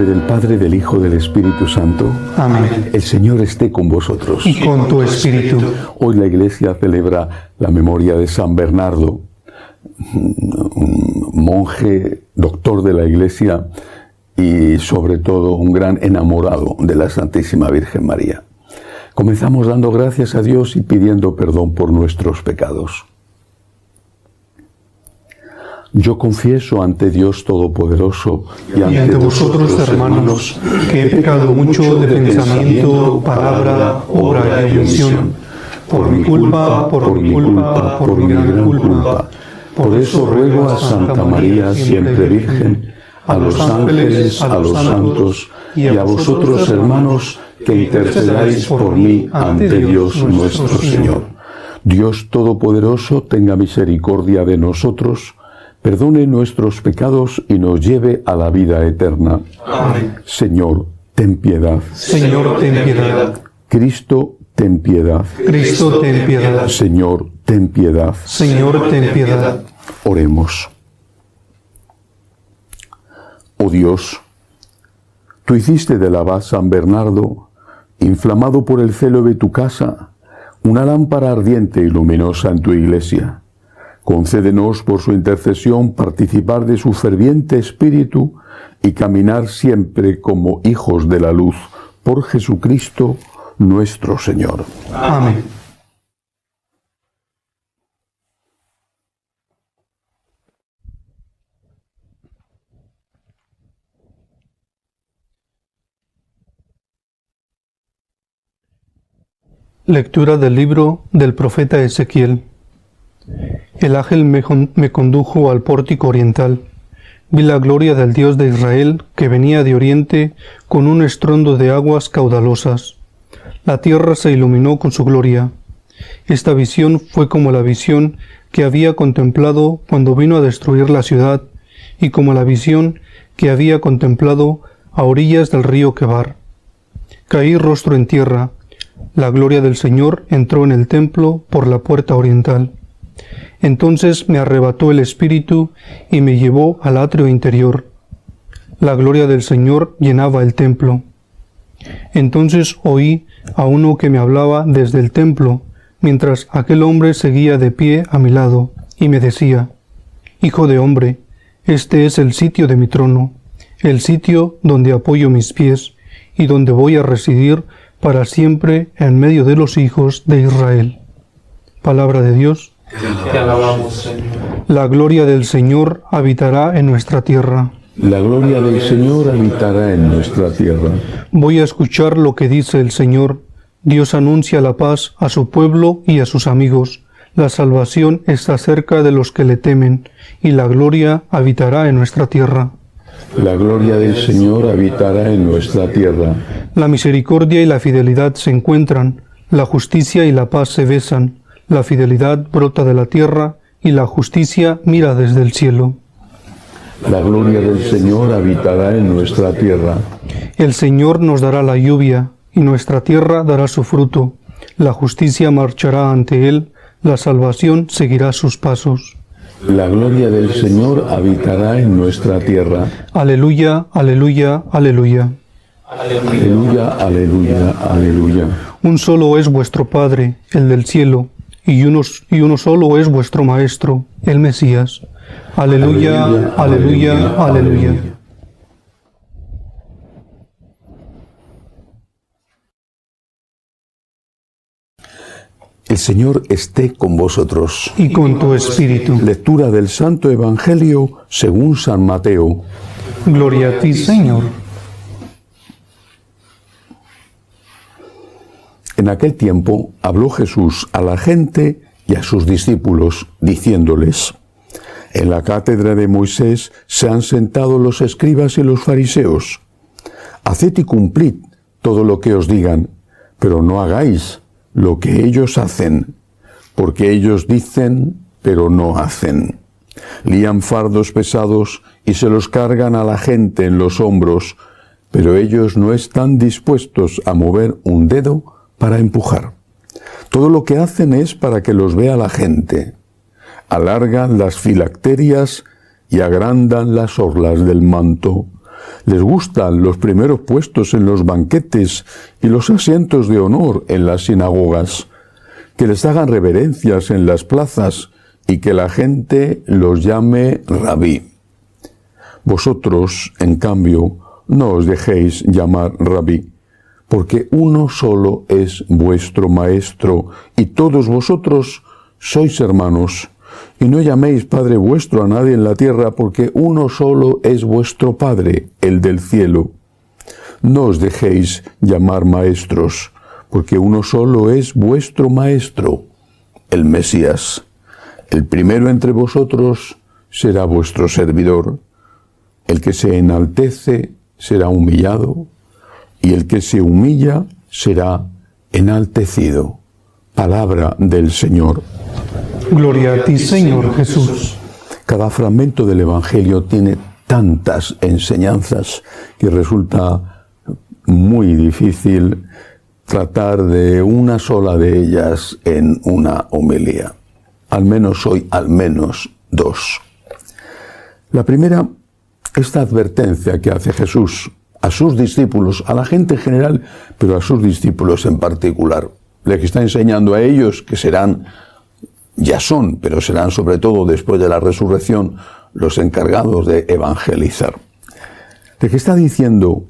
nombre del Padre, del Hijo, del Espíritu Santo. Amén. El Señor esté con vosotros. Y con tu espíritu. Hoy la Iglesia celebra la memoria de San Bernardo, un monje, doctor de la Iglesia y sobre todo un gran enamorado de la Santísima Virgen María. Comenzamos dando gracias a Dios y pidiendo perdón por nuestros pecados. Yo confieso ante Dios Todopoderoso y ante vosotros, hermanos, que he pecado mucho de pensamiento, palabra, obra y omisión, por mi culpa, por mi gran culpa. Por eso ruego a Santa María, siempre Virgen, a los ángeles, a los santos y a vosotros, hermanos, que intercedáis por mí ante Dios nuestro Señor. Dios Todopoderoso tenga misericordia de nosotros, perdone nuestros pecados y nos lleve a la vida eterna. Amén. Señor, ten piedad. Señor, ten piedad. Cristo, ten piedad. Cristo, ten piedad. Señor, ten piedad. Señor, ten piedad. Oremos. Oh Dios, tú hiciste del abad San Bernardo, inflamado por el celo de tu casa, una lámpara ardiente y luminosa en tu iglesia. Concédenos por su intercesión participar de su ferviente espíritu y caminar siempre como hijos de la luz, por Jesucristo nuestro Señor. Amén. Lectura del libro del profeta Ezequiel. El ángel me condujo al pórtico oriental. Vi la gloria del Dios de Israel que venía de oriente con un estruendo de aguas caudalosas. La tierra se iluminó con su gloria. Esta visión fue como la visión que había contemplado cuando vino a destruir la ciudad y como la visión que había contemplado a orillas del río Quebar. Caí rostro en tierra. La gloria del Señor entró en el templo por la puerta oriental. Entonces me arrebató el espíritu y me llevó al atrio interior. La gloria del Señor llenaba el templo. Entonces oí a uno que me hablaba desde el templo, mientras aquel hombre seguía de pie a mi lado, y me decía: Hijo de hombre, este es el sitio de mi trono, el sitio donde apoyo mis pies, y donde voy a residir para siempre en medio de los hijos de Israel. Palabra de Dios. Te alabamos, Señor. La gloria del Señor habitará en nuestra tierra. La gloria del Señor habitará en nuestra tierra. Voy a escuchar lo que dice el Señor. Dios anuncia la paz a su pueblo y a sus amigos. La salvación está cerca de los que le temen, y la gloria habitará en nuestra tierra. La gloria del Señor habitará en nuestra tierra. La misericordia y la fidelidad se encuentran, la justicia y la paz se besan, la fidelidad brota de la tierra y la justicia mira desde el cielo. La gloria del Señor habitará en nuestra tierra. El Señor nos dará la lluvia, y nuestra tierra dará su fruto. La justicia marchará ante Él, la salvación seguirá sus pasos. La gloria del Señor habitará en nuestra tierra. Aleluya, aleluya, aleluya. Aleluya, aleluya, aleluya. Un solo es vuestro Padre, el del cielo, y uno solo es vuestro Maestro, el Mesías. Aleluya, aleluya, aleluya. El Señor esté con vosotros. Y con tu espíritu. Lectura del Santo Evangelio según San Mateo. Gloria a ti, Señor. En aquel tiempo habló Jesús a la gente y a sus discípulos, diciéndoles: En la cátedra de Moisés se han sentado los escribas y los fariseos. Haced y cumplid todo lo que os digan, pero no hagáis lo que ellos hacen, porque ellos dicen, pero no hacen. Lían fardos pesados y se los cargan a la gente en los hombros, pero ellos no están dispuestos a mover un dedo para empujar. Todo lo que hacen es para que los vea la gente. Alargan las filacterias y agrandan las orlas del manto. Les gustan los primeros puestos en los banquetes y los asientos de honor en las sinagogas, que les hagan reverencias en las plazas y que la gente los llame rabí. Vosotros, en cambio, no os dejéis llamar rabí, porque uno solo es vuestro maestro, y todos vosotros sois hermanos. Y no llaméis Padre vuestro a nadie en la tierra, porque uno solo es vuestro Padre, el del cielo. No os dejéis llamar maestros, porque uno solo es vuestro Maestro, el Mesías. El primero entre vosotros será vuestro servidor. El que se enaltece será humillado, y el que se humilla será enaltecido. Palabra del Señor. Gloria a ti, Señor Jesús. Cada fragmento del Evangelio tiene tantas enseñanzas que resulta muy difícil tratar de una sola de ellas en una homilía. Al menos hoy, al menos dos. La primera, esta advertencia que hace Jesús a sus discípulos, a la gente en general, pero a sus discípulos en particular. Le está enseñando a ellos que serán, ya son, pero serán sobre todo después de la resurrección, los encargados de evangelizar. Le está diciendo,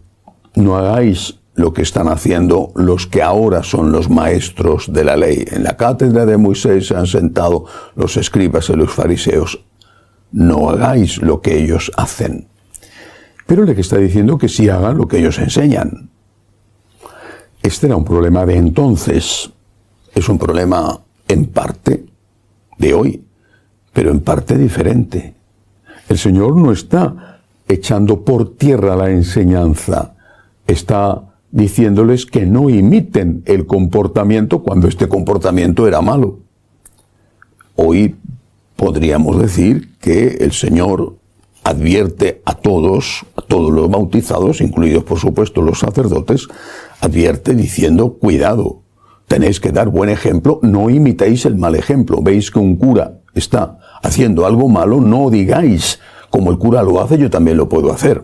no hagáis lo que están haciendo los que ahora son los maestros de la ley. En la cátedra de Moisés se han sentado los escribas y los fariseos. No hagáis lo que ellos hacen. Pero le está diciendo que sí hagan lo que ellos enseñan. Este era un problema de entonces. Es un problema en parte de hoy, pero en parte diferente. El Señor no está echando por tierra la enseñanza. Está diciéndoles que no imiten el comportamiento cuando este comportamiento era malo. Hoy podríamos decir que el Señor advierte a todos los bautizados, incluidos por supuesto los sacerdotes, advierte diciendo, cuidado, tenéis que dar buen ejemplo, no imitéis el mal ejemplo. Veis que un cura está haciendo algo malo, no digáis, como el cura lo hace, yo también lo puedo hacer.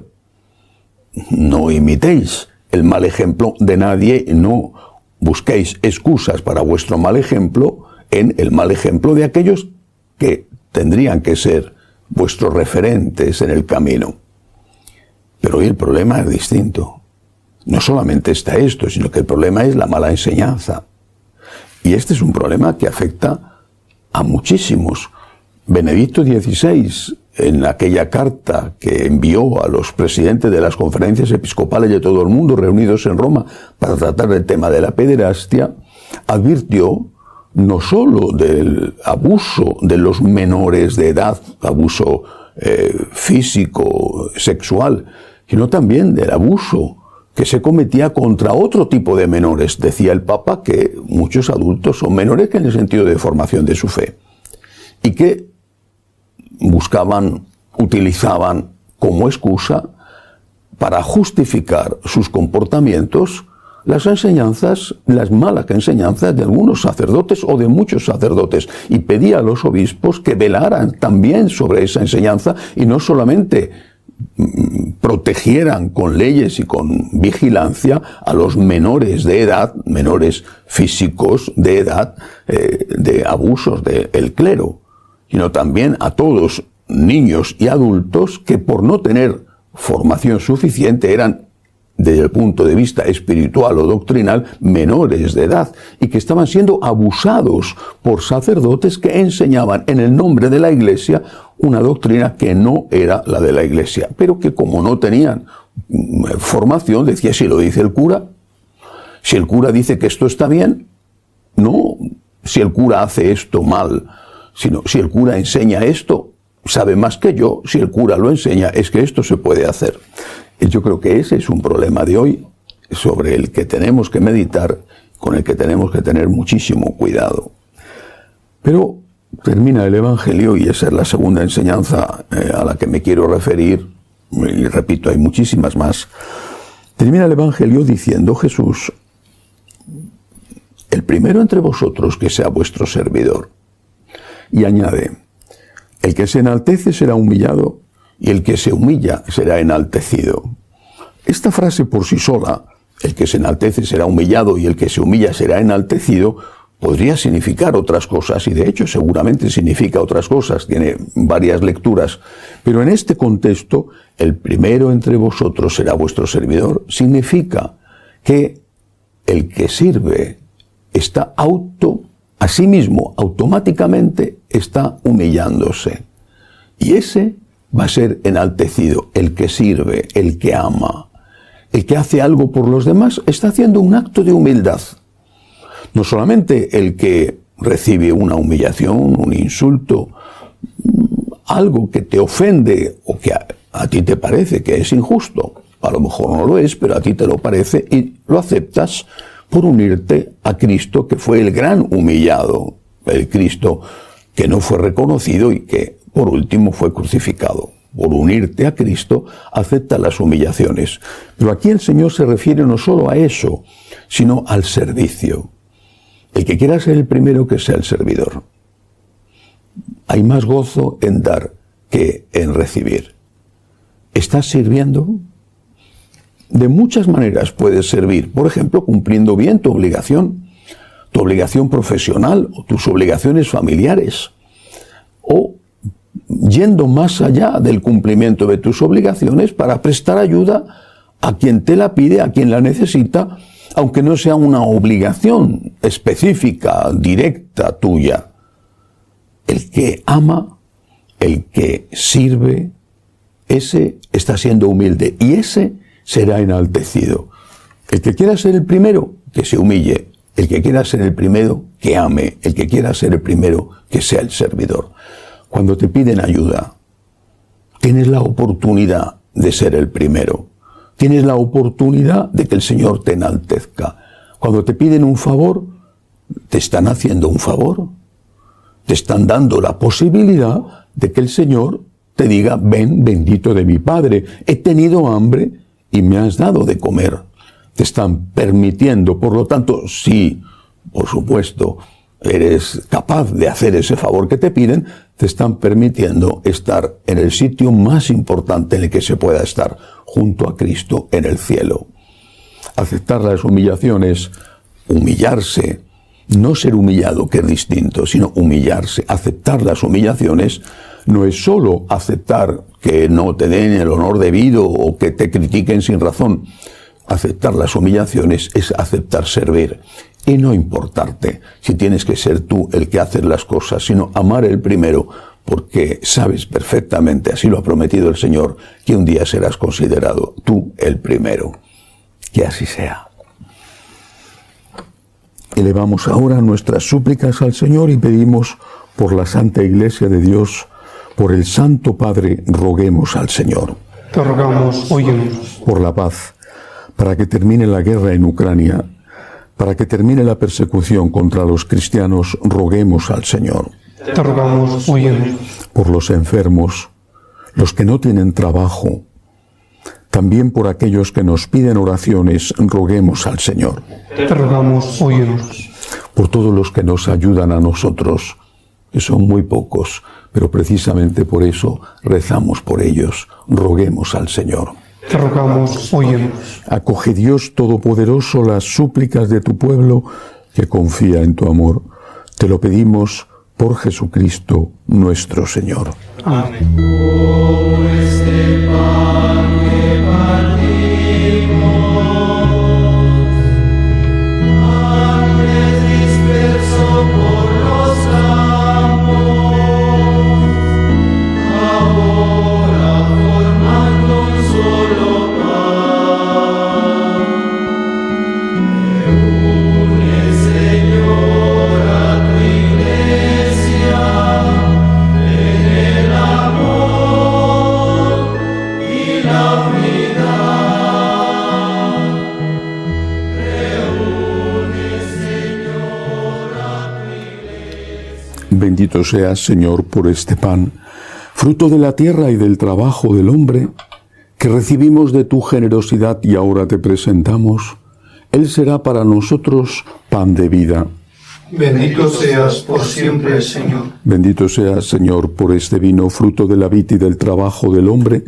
No imitéis el mal ejemplo de nadie, no busquéis excusas para vuestro mal ejemplo en el mal ejemplo de aquellos que tendrían que ser vuestros referentes en el camino. Pero hoy el problema es distinto. No solamente está esto, sino que el problema es la mala enseñanza. Y este es un problema que afecta a muchísimos. Benedicto XVI, en aquella carta que envió a los presidentes de las conferencias episcopales de todo el mundo reunidos en Roma para tratar el tema de la pederastia, advirtió no solo del abuso de los menores de edad, abuso físico, sexual, sino también del abuso que se cometía contra otro tipo de menores. Decía el Papa que muchos adultos son menores que en el sentido de formación de su fe, y que utilizaban como excusa para justificar sus comportamientos las enseñanzas, las malas enseñanzas de algunos sacerdotes o de muchos sacerdotes, y pedía a los obispos que velaran también sobre esa enseñanza y no solamente protegieran con leyes y con vigilancia a los menores de edad, menores físicos de edad, de abusos del clero, sino también a todos niños y adultos que por no tener formación suficiente eran, desde el punto de vista espiritual o doctrinal, menores de edad, y que estaban siendo abusados por sacerdotes que enseñaban en el nombre de la Iglesia una doctrina que no era la de la Iglesia, pero que como no tenían formación, decía, si lo dice el cura, si el cura dice que esto está bien, no si el cura hace esto mal, sino si el cura enseña esto, sabe más que yo, si el cura lo enseña, es que esto se puede hacer. Yo creo que ese es un problema de hoy sobre el que tenemos que meditar, con el que tenemos que tener muchísimo cuidado. Pero termina el Evangelio, y esa es la segunda enseñanza a la que me quiero referir, y repito, hay muchísimas más. Termina el Evangelio diciendo Jesús, el primero entre vosotros que sea vuestro servidor. Y añade, el que se enaltece será humillado, y el que se humilla será enaltecido. Esta frase por sí sola, el que se enaltece será humillado y el que se humilla será enaltecido, podría significar otras cosas, y de hecho seguramente significa otras cosas, tiene varias lecturas, pero en este contexto, el primero entre vosotros será vuestro servidor, significa que el que sirve está a sí mismo, automáticamente está humillándose. Y ese va a ser enaltecido, el que sirve, el que ama. El que hace algo por los demás está haciendo un acto de humildad. No solamente el que recibe una humillación, un insulto, algo que te ofende o que a ti te parece que es injusto. A lo mejor no lo es, pero a ti te lo parece y lo aceptas por unirte a Cristo, que fue el gran humillado, el Cristo que no fue reconocido y que por último fue crucificado. Por unirte a Cristo, acepta las humillaciones. Pero aquí el Señor se refiere no solo a eso, sino al servicio. El que quiera ser el primero, que sea el servidor. Hay más gozo en dar que en recibir. ¿Estás sirviendo? De muchas maneras puedes servir. Por ejemplo, cumpliendo bien tu obligación profesional o tus obligaciones familiares. O yendo más allá del cumplimiento de tus obligaciones para prestar ayuda a quien te la pide, a quien la necesita, aunque no sea una obligación específica, directa, tuya. El que ama, el que sirve, ese está siendo humilde y ese será enaltecido. El que quiera ser el primero, que se humille. El que quiera ser el primero, que ame. El que quiera ser el primero, que sea el servidor. Cuando te piden ayuda, tienes la oportunidad de ser el primero. Tienes la oportunidad de que el Señor te enaltezca. Cuando te piden un favor, te están haciendo un favor. Te están dando la posibilidad de que el Señor te diga: ven, bendito de mi Padre, he tenido hambre y me has dado de comer. Te están permitiendo, por lo tanto, si, por supuesto, eres capaz de hacer ese favor que te piden, te están permitiendo estar en el sitio más importante en el que se pueda estar, junto a Cristo en el cielo. Aceptar las humillaciones, humillarse, no ser humillado, que es distinto, sino humillarse. Aceptar las humillaciones no es solo aceptar que no te den el honor debido o que te critiquen sin razón. Aceptar las humillaciones es aceptar servir y no importarte si tienes que ser tú el que hace las cosas, sino amar el primero, porque sabes perfectamente, así lo ha prometido el Señor, que un día serás considerado tú el primero. Que así sea. Elevamos ahora nuestras súplicas al Señor y pedimos por la Santa Iglesia de Dios, por el Santo Padre, roguemos al Señor. Te rogamos, óyenos. Por la paz, para que termine la guerra en Ucrania, para que termine la persecución contra los cristianos, roguemos al Señor. Te rogamos, óyenos. Por los enfermos, los que no tienen trabajo, también por aquellos que nos piden oraciones, roguemos al Señor. Te rogamos, óyenos. Por todos los que nos ayudan a nosotros, que son muy pocos, pero precisamente por eso rezamos por ellos, roguemos al Señor. Te rogamos, óyenos. Acoge, Dios Todopoderoso, las súplicas de tu pueblo que confía en tu amor. Te lo pedimos por Jesucristo nuestro Señor. Amén. Bendito seas, Señor, por este pan, fruto de la tierra y del trabajo del hombre, que recibimos de tu generosidad y ahora te presentamos. Él será para nosotros pan de vida. Bendito seas por siempre, Señor. Bendito seas, Señor, por este vino, fruto de la vid y del trabajo del hombre,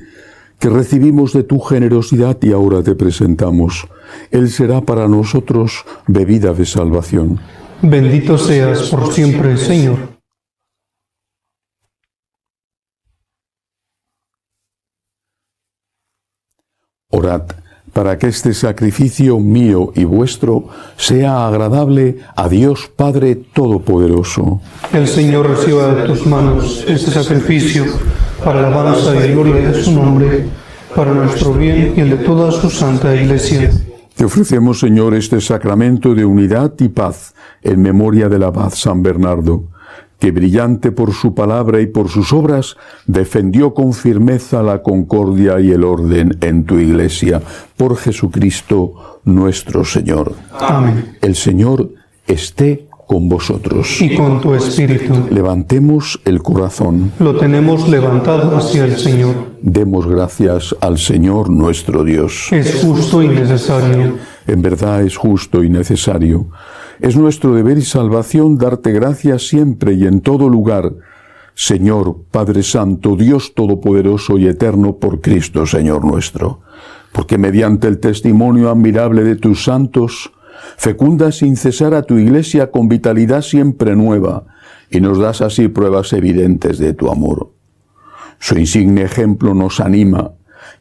que recibimos de tu generosidad y ahora te presentamos. Él será para nosotros bebida de salvación. Bendito seas por siempre, Señor. Orad para que este sacrificio mío y vuestro sea agradable a Dios Padre Todopoderoso. El Señor reciba de tus manos este sacrificio para la alabanza y gloria de su nombre, para nuestro bien y el de toda su santa Iglesia. Te ofrecemos, Señor, este sacramento de unidad y paz en memoria del abad San Bernardo, que brillante por su palabra y por sus obras, defendió con firmeza la concordia y el orden en tu Iglesia. Por Jesucristo nuestro Señor. Amén. El Señor esté con vosotros. Y con tu espíritu. Levantemos el corazón. Lo tenemos levantado hacia el Señor. Demos gracias al Señor nuestro Dios. Es justo y necesario. En verdad es justo y necesario. Es nuestro deber y salvación darte gracias siempre y en todo lugar, Señor, Padre Santo, Dios Todopoderoso y Eterno, por Cristo, Señor nuestro. Porque mediante el testimonio admirable de tus santos, fecundas sin cesar a tu Iglesia con vitalidad siempre nueva, y nos das así pruebas evidentes de tu amor. Su insigne ejemplo nos anima,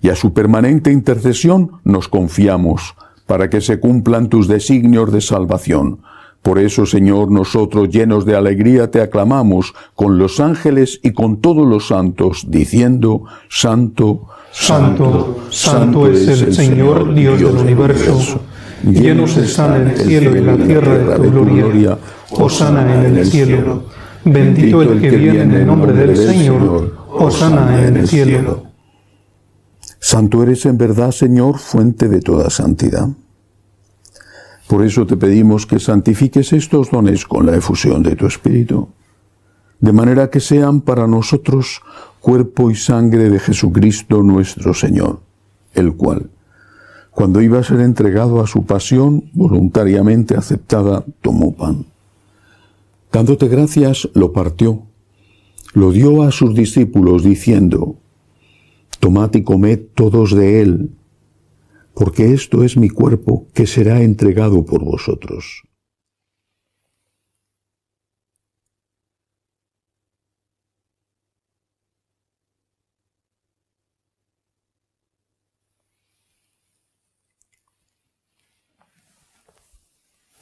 y a su permanente intercesión nos confiamos, para que se cumplan tus designios de salvación. Por eso, Señor, nosotros, llenos de alegría, te aclamamos con los ángeles y con todos los santos, diciendo: Santo, Santo, santo es el Señor, Dios del universo. Llenos están el cielo y la tierra de tu gloria. Hosana en el cielo. Bendito el que viene en el nombre del Señor. Hosana en el cielo. Santo eres en verdad, Señor, fuente de toda santidad. Por eso te pedimos que santifiques estos dones con la efusión de tu Espíritu, de manera que sean para nosotros cuerpo y sangre de Jesucristo nuestro Señor, el cual, cuando iba a ser entregado a su pasión voluntariamente aceptada, tomó pan. Dándote gracias, lo partió, lo dio a sus discípulos, diciendo: Tomad y comed todos de él, porque esto es mi cuerpo que será entregado por vosotros.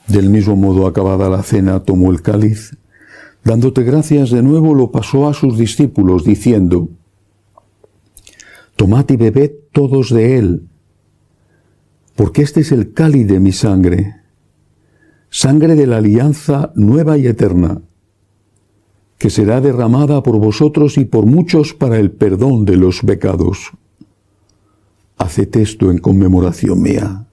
Del mismo modo, acabada la cena, tomó el cáliz, dándote gracias de nuevo, lo pasó a sus discípulos, diciendo: Tomad y bebed todos de él, porque este es el cáliz de mi sangre, sangre de la alianza nueva y eterna, que será derramada por vosotros y por muchos para el perdón de los pecados. Haced esto en conmemoración mía.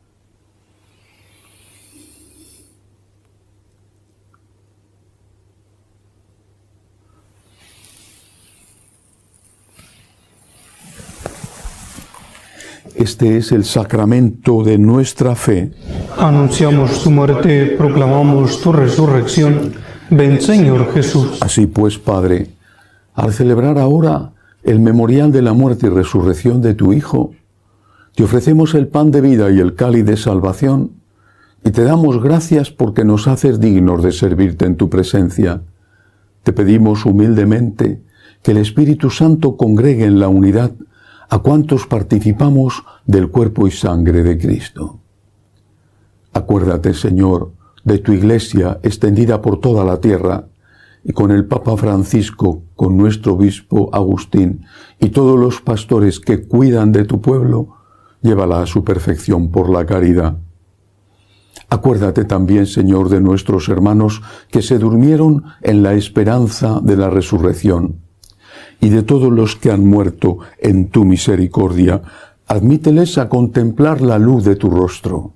Este es el sacramento de nuestra fe. Anunciamos tu muerte, proclamamos tu resurrección. Ven, Señor Jesús. Así pues, Padre, al celebrar ahora el memorial de la muerte y resurrección de tu Hijo, te ofrecemos el pan de vida y el cáliz de salvación, y te damos gracias porque nos haces dignos de servirte en tu presencia. Te pedimos humildemente que el Espíritu Santo congregue en la unidad a cuantos participamos del cuerpo y sangre de Cristo. Acuérdate, Señor, de tu Iglesia extendida por toda la tierra, y con el Papa Francisco, con nuestro obispo Agustín y todos los pastores que cuidan de tu pueblo, llévala a su perfección por la caridad. Acuérdate también, Señor, de nuestros hermanos que se durmieron en la esperanza de la resurrección, y de todos los que han muerto en tu misericordia. Admíteles a contemplar la luz de tu rostro.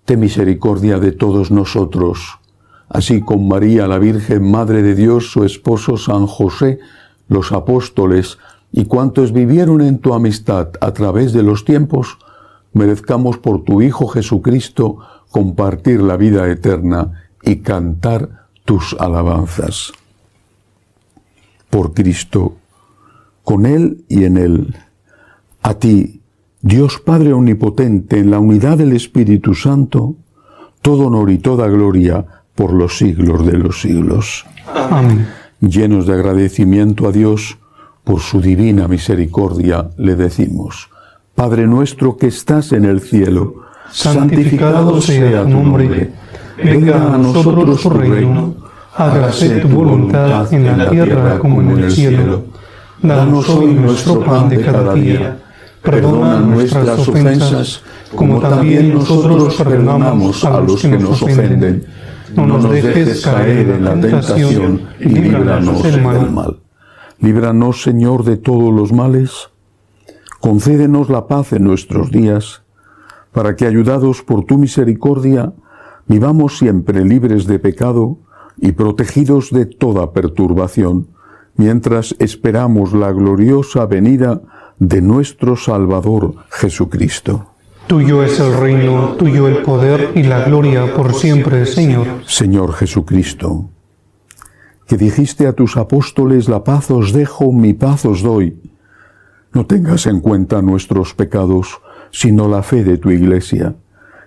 Ten misericordia de todos nosotros, así con María, la Virgen Madre de Dios, su esposo San José, los apóstoles y cuantos vivieron en tu amistad a través de los tiempos, merezcamos por tu Hijo Jesucristo compartir la vida eterna y cantar tus alabanzas. Por Cristo, con Él y en Él, A ti, Dios Padre Omnipotente, en la unidad del Espíritu Santo, todo honor y toda gloria por los siglos de los siglos. Amén. Llenos de agradecimiento a Dios por su divina misericordia, le decimos: Padre nuestro que estás en el cielo, santificado sea tu nombre. Venga a nosotros tu reino. Hágase tu voluntad en la tierra como en el cielo. Danos hoy nuestro pan de cada día. Perdona nuestras ofensas, como también nosotros perdonamos a los que nos ofenden. No nos dejes caer en la tentación y líbranos del mal. Líbranos, Señor, de todos los males. Concédenos la paz en nuestros días, para que, ayudados por tu misericordia, vivamos siempre libres de pecado y protegidos de toda perturbación, mientras esperamos la gloriosa venida de nuestro Salvador Jesucristo. Tuyo es el reino, tuyo el poder y la gloria por siempre, Señor. Señor Jesucristo, que dijiste a tus apóstoles: la paz os dejo, mi paz os doy. No tengas en cuenta nuestros pecados, sino la fe de tu Iglesia,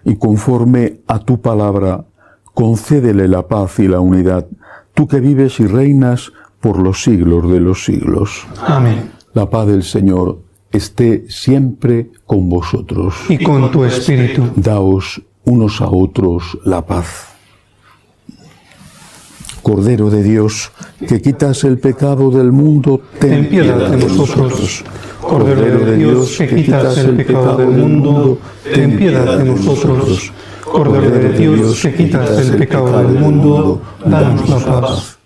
y conforme a tu palabra, concédele la paz y la unidad, tú que vives y reinas por los siglos de los siglos. Amén. La paz del Señor esté siempre con vosotros. Y con tu espíritu. Daos unos a otros la paz. Cordero de Dios, que quitas el pecado del mundo, ten piedad de nosotros. Cordero de Dios, que quitas el pecado del mundo, ten piedad de nosotros. Cordero de Dios, que quitas el pecado del mundo, danos la paz.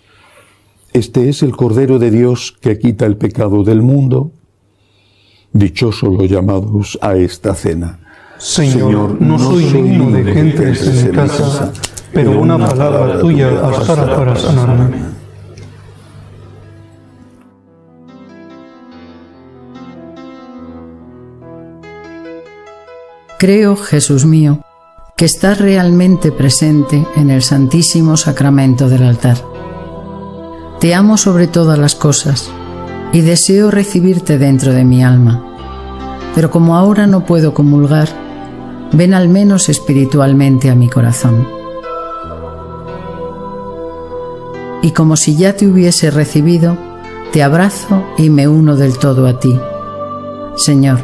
Este es el Cordero de Dios que quita el pecado del mundo. Dichosos los llamados a esta cena. Señor, no soy digno de que entres en mi casa, pero una palabra tuya bastará para sanarme. Creo, Jesús mío, que estás realmente presente en el Santísimo Sacramento del altar. Te amo sobre todas las cosas y deseo recibirte dentro de mi alma. Pero como ahora no puedo comulgar, ven al menos espiritualmente a mi corazón. Y como si ya te hubiese recibido, te abrazo y me uno del todo a ti. Señor,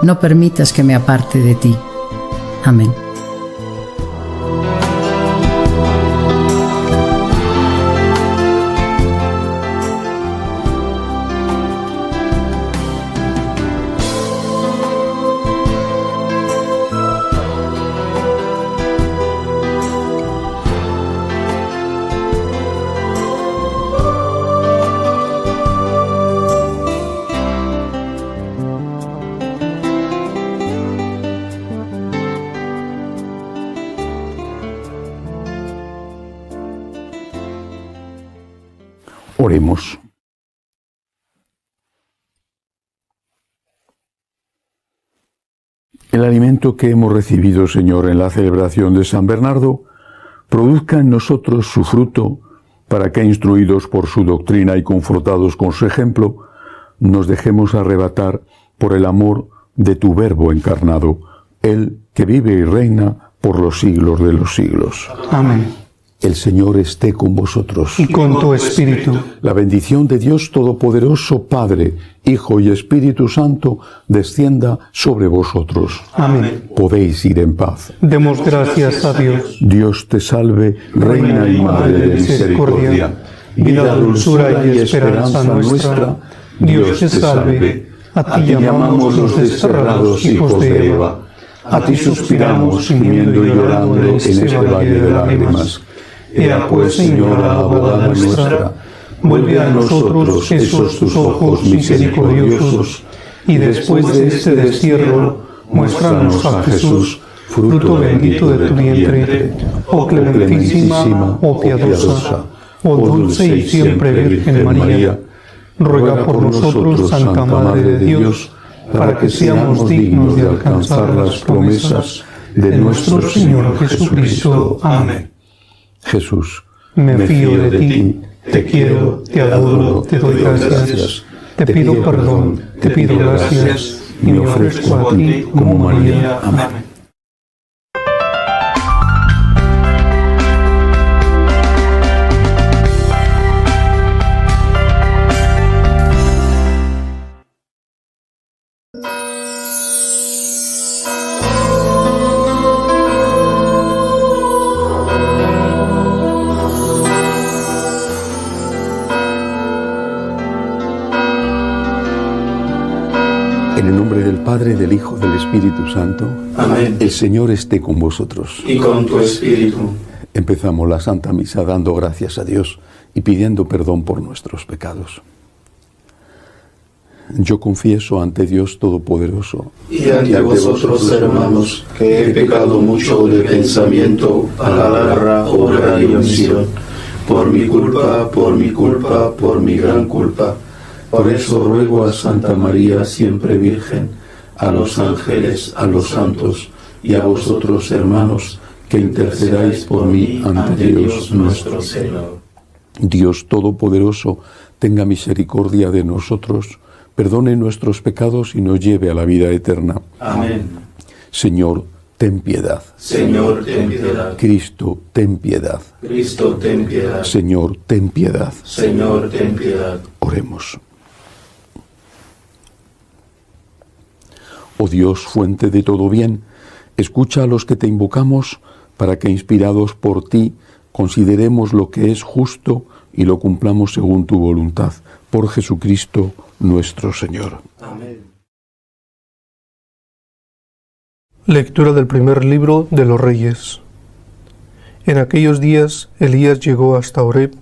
no permitas que me aparte de ti. Amén. Oremos. El alimento que hemos recibido, Señor, en la celebración de San Bernardo, produzca en nosotros su fruto, para que, instruidos por su doctrina y confortados con su ejemplo, nos dejemos arrebatar por el amor de tu Verbo encarnado, Él que vive y reina por los siglos de los siglos. Amén. El Señor esté con vosotros. Y con tu espíritu. La bendición de Dios Todopoderoso, Padre, Hijo y Espíritu Santo, descienda sobre vosotros. Amén. Podéis ir en paz. Demos gracias a Dios. Dios te salve, Reina y Madre de misericordia, vida, dulzura y esperanza nuestra. Dios te salve. A ti llamamos los desterrados hijos de Eva. A ti suspiramos, gimiendo y llorando en este valle de lágrimas. Ea pues, Señora, abogada nuestra, vuelve a nosotros esos tus ojos misericordiosos, y después de este destierro, muéstranos a Jesús, fruto bendito de tu vientre, oh clementísima, oh piadosa, oh dulce y siempre Virgen María. Ruega por nosotros, Santa Madre de Dios, para que seamos dignos de alcanzar las promesas de nuestro Señor Jesucristo. Amén. Jesús, me fío de ti, te quiero, te adoro, te doy gracias, te pido perdón, te pido gracias, me ofrezco a ti como María. Amén. En el nombre del Padre, del Hijo, del Espíritu Santo. Amén. El Señor esté con vosotros. Y con tu espíritu. Empezamos la Santa Misa dando gracias a Dios y pidiendo perdón por nuestros pecados. Yo confieso ante Dios Todopoderoso Y ante vosotros, hermanos, que he pecado mucho de pensamiento, palabra, obra y omisión, por mi culpa, por mi gran culpa. Por eso ruego a Santa María, siempre Virgen, a los ángeles, a los santos y a vosotros, hermanos, que intercedáis por mí ante Dios nuestro Señor. Dios Todopoderoso, tenga misericordia de nosotros, perdone nuestros pecados y nos lleve a la vida eterna. Amén. Señor, ten piedad. Señor, ten piedad. Cristo, ten piedad. Cristo, ten piedad. Señor, ten piedad. Señor, ten piedad. Oremos. Oh Dios, fuente de todo bien, escucha a los que te invocamos para que, inspirados por ti, consideremos lo que es justo y lo cumplamos según tu voluntad. Por Jesucristo nuestro Señor. Amén. Lectura del primer libro de los Reyes. En aquellos días Elías llegó hasta Horeb,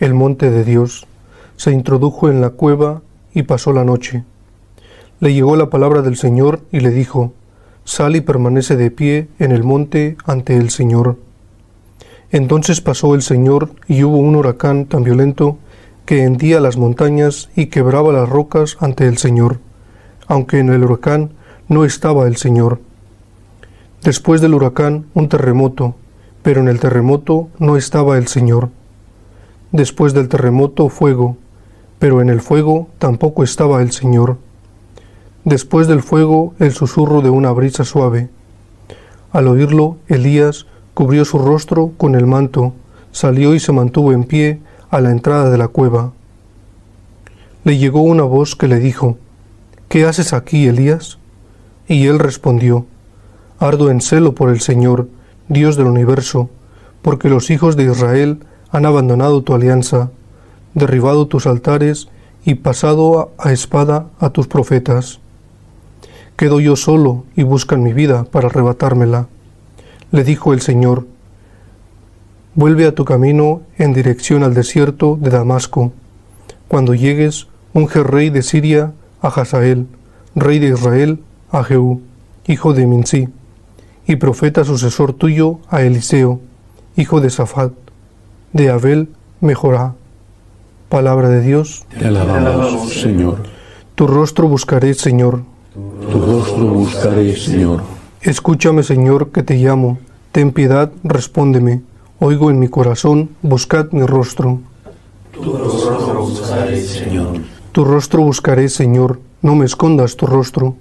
el monte de Dios, se introdujo en la cueva y pasó la noche. Le llegó la palabra del Señor y le dijo: Sal y permanece de pie en el monte ante el Señor. Entonces pasó el Señor y hubo un huracán tan violento que hendía las montañas y quebraba las rocas ante el Señor, aunque en el huracán no estaba el Señor. Después del huracán un terremoto, pero en el terremoto no estaba el Señor. Después del terremoto fuego, pero en el fuego tampoco estaba el Señor. Después del fuego el susurro de una brisa suave. Al oírlo, Elías cubrió su rostro con el manto, salió y se mantuvo en pie a la entrada de la cueva. Le llegó una voz que le dijo: ¿Qué haces aquí, Elías? Y él respondió: Ardo en celo por el Señor, Dios del universo, porque los hijos de Israel han abandonado tu alianza, derribado tus altares y pasado a espada a tus profetas. Quedo yo solo y buscan mi vida para arrebatármela. Le dijo el Señor: Vuelve a tu camino en dirección al desierto de Damasco. Cuando llegues, unge rey de Siria a Hazael, rey de Israel a Jehú, hijo de Minsi, y profeta sucesor tuyo a Eliseo, hijo de Safat, de Abel Mejorá. Palabra de Dios. Te alabamos, Señor. Tu rostro buscaré, Señor. Tu rostro buscaré, Señor. Escúchame, Señor, que te llamo. Ten piedad, respóndeme. Oigo en mi corazón, buscad mi rostro. Tu rostro buscaré, Señor. Tu rostro buscaré, Señor. No me escondas tu rostro.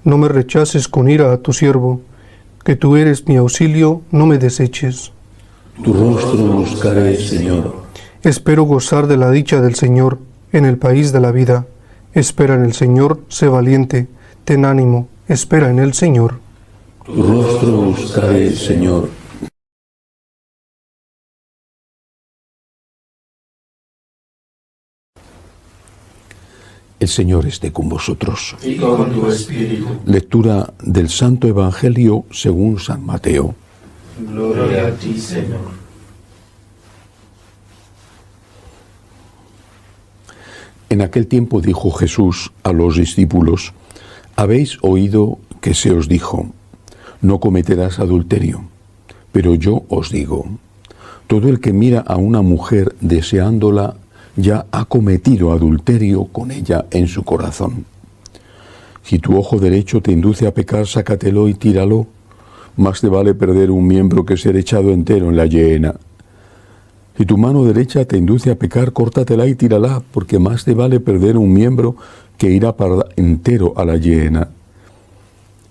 No me rechaces con ira a tu siervo. Que tú eres mi auxilio, no me deseches. Tu rostro buscaré, Señor. Espero gozar de la dicha del Señor en el país de la vida. Espera en el Señor, sé valiente. Ten ánimo, espera en el Señor. Tu rostro buscaré, Señor. El Señor esté con vosotros. Y con tu espíritu. Lectura del Santo Evangelio según San Mateo. Gloria a ti, Señor. En aquel tiempo dijo Jesús a los discípulos: Habéis oído que se os dijo: no cometerás adulterio. Pero yo os digo: todo el que mira a una mujer deseándola ya ha cometido adulterio con ella en su corazón. Si tu ojo derecho te induce a pecar, sácatelo y tíralo. Más te vale perder un miembro que ser echado entero en la hiena. Si tu mano derecha te induce a pecar, córtatela y tírala, porque más te vale perder un miembro que ir a parar entero a la hiena.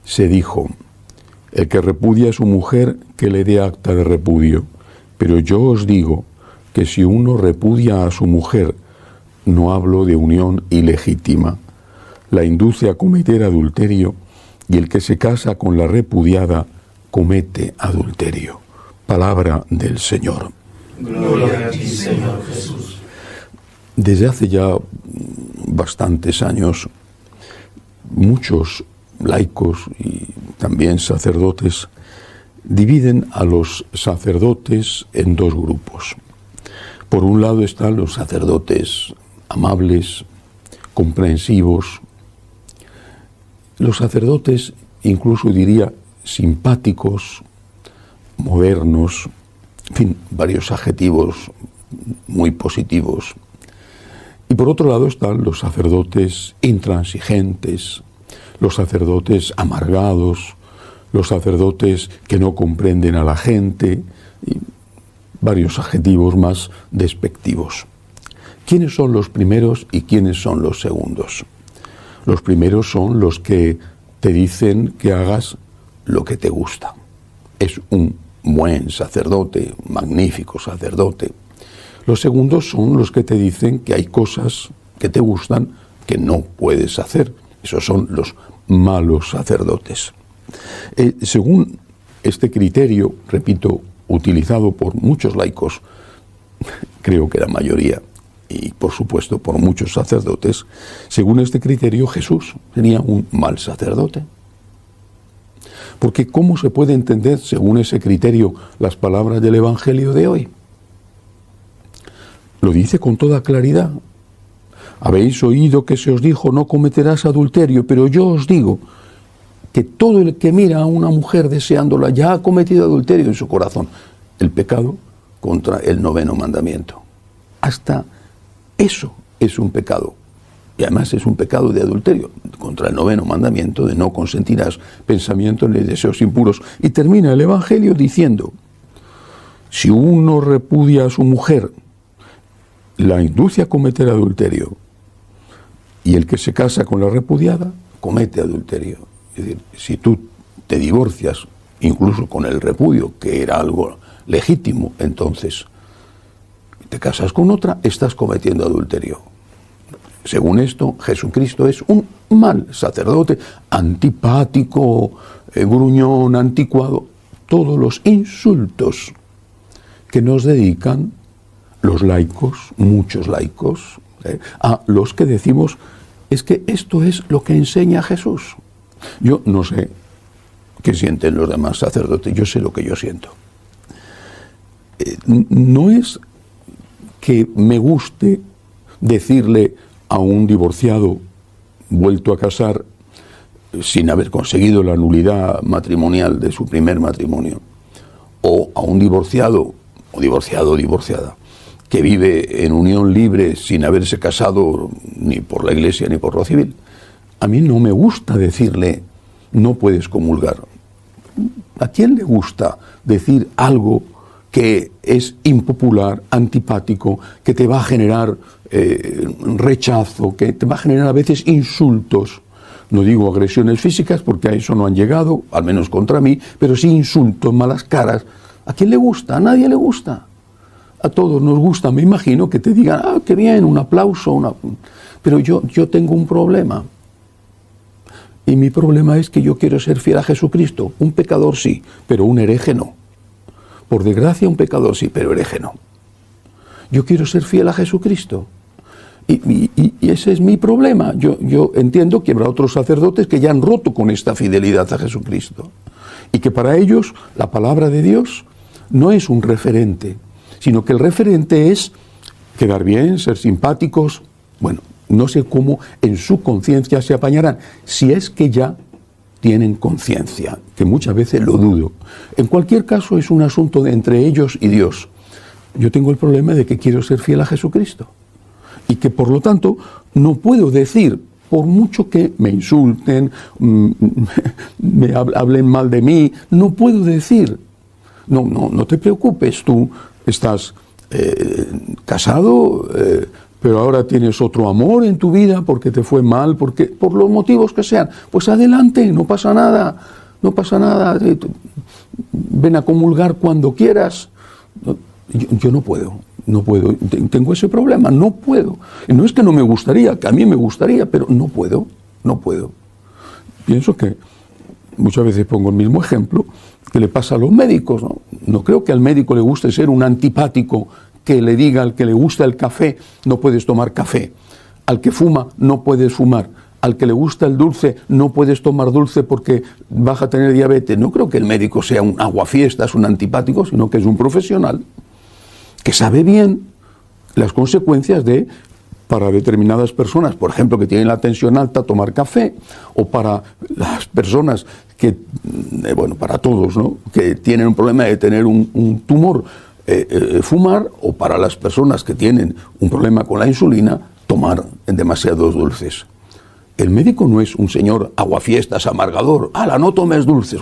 se dijo: el que repudia a su mujer, que le dé acta de repudio. Pero yo os digo que si uno repudia a su mujer, no hablo de unión ilegítima, la induce a cometer adulterio, y el que se casa con la repudiada comete adulterio. Palabra del Señor. Gloria a ti, Señor Jesús. Desde hace ya bastantes años, muchos laicos y también sacerdotes dividen a los sacerdotes en dos grupos. Por un lado están los sacerdotes amables, comprensivos, los sacerdotes, incluso diría, simpáticos, modernos, en fin, varios adjetivos muy positivos. Y por otro lado están los sacerdotes intransigentes, los sacerdotes amargados, los sacerdotes que no comprenden a la gente, y varios adjetivos más despectivos. ¿Quiénes son los primeros y quiénes son los segundos? Los primeros son los que te dicen que hagas lo que te gusta. Es un buen sacerdote, magnífico sacerdote. Los segundos son los que te dicen que hay cosas que te gustan que no puedes hacer. Esos son los malos sacerdotes. Según este criterio, repito, utilizado por muchos laicos, creo que la mayoría, y por supuesto por muchos sacerdotes, según este criterio Jesús sería un mal sacerdote. Porque ¿cómo se puede entender, según ese criterio, las palabras del Evangelio de hoy? Lo dice con toda claridad. Habéis oído que se os dijo: no cometerás adulterio, pero yo os digo que todo el que mira a una mujer deseándola ya ha cometido adulterio en su corazón. El pecado contra el 9º mandamiento. Hasta eso es un pecado. Y además es un pecado de adulterio contra el 9º mandamiento de no consentirás pensamientos ni deseos impuros. Y termina el Evangelio diciendo: si uno repudia a su mujer, la induce a cometer adulterio, y el que se casa con la repudiada comete adulterio. Es decir, si tú te divorcias, incluso con el repudio, que era algo legítimo, entonces te casas con otra, estás cometiendo adulterio. Según esto, Jesucristo es un mal sacerdote, antipático, gruñón, anticuado, todos los insultos que nos dedican los laicos, muchos laicos, a los que decimos: es que esto es lo que enseña Jesús. Yo no sé qué sienten los demás sacerdotes, yo sé lo que yo siento. No es que me guste decirle a un divorciado vuelto a casar sin haber conseguido la nulidad matrimonial de su primer matrimonio, o a un divorciado o divorciada que vive en unión libre sin haberse casado ni por la Iglesia ni por lo civil. A mí no me gusta decirle: no puedes comulgar. ¿A quién le gusta decir algo que es impopular, antipático, que te va a generar rechazo, que te va a generar a veces insultos? No digo agresiones físicas, porque a eso no han llegado, al menos contra mí, pero sí insultos, malas caras. ¿A quién le gusta? A nadie le gusta. A todos nos gusta, me imagino, que te digan: ah, qué bien, un aplauso, pero yo tengo un problema. Y mi problema es que yo quiero ser fiel a Jesucristo. Un pecador sí, pero un hereje no. Por desgracia, un pecador sí, pero hereje no. Yo quiero ser fiel a Jesucristo. Y ese es mi problema. Yo entiendo que habrá otros sacerdotes que ya han roto con esta fidelidad a Jesucristo. Y que para ellos la palabra de Dios no es un referente, sino que el referente es quedar bien, ser simpáticos. Bueno, no sé cómo en su conciencia se apañarán, si es que ya tienen conciencia, que muchas veces lo dudo. En cualquier caso, es un asunto de entre ellos y Dios. Yo tengo el problema de que quiero ser fiel a Jesucristo, y que por lo tanto no puedo decir, por mucho que me insulten, me hablen mal de mí, no puedo decir: no te preocupes, tú estás casado, pero ahora tienes otro amor en tu vida porque te fue mal, porque por los motivos que sean, pues adelante, no pasa nada, no pasa nada, ven a comulgar cuando quieras. Yo no puedo, tengo ese problema, no puedo. Y no es que no me gustaría, que a mí me gustaría, pero no puedo. Pienso que muchas veces pongo el mismo ejemplo que le pasa a los médicos, ¿no? No creo que al médico le guste ser un antipático que le diga al que le gusta el café, no puedes tomar café. Al que fuma, no puedes fumar. Al que le gusta el dulce, no puedes tomar dulce porque vas a tener diabetes. No creo que el médico sea un aguafiestas, un antipático, sino que es un profesional que sabe bien las consecuencias de, para determinadas personas, por ejemplo, que tienen la tensión alta, tomar café, o para las personas que, para todos, ¿no?, que tienen un problema de tener un tumor, fumar, o para las personas que tienen un problema con la insulina, tomar demasiados dulces. El médico no es un señor aguafiestas, amargador. ¡Hala, no tomes dulces!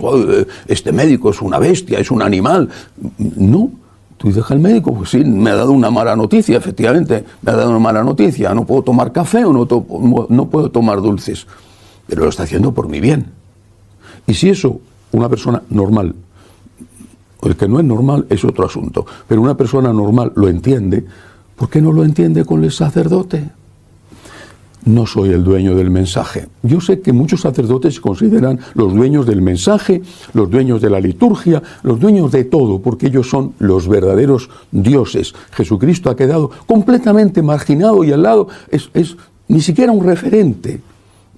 Este médico es una bestia, es un animal. No. Tú dices al médico, pues sí, me ha dado una mala noticia, efectivamente, me ha dado una mala noticia, no puedo tomar café o no puedo tomar dulces, pero lo está haciendo por mi bien. Y si eso, una persona normal, el que no es normal es otro asunto, pero una persona normal lo entiende, ¿por qué no lo entiende con el sacerdote? No soy el dueño del mensaje. Yo sé que muchos sacerdotes se consideran los dueños del mensaje, los dueños de la liturgia, los dueños de todo, porque ellos son los verdaderos dioses. Jesucristo ha quedado completamente marginado y al lado es ni siquiera un referente.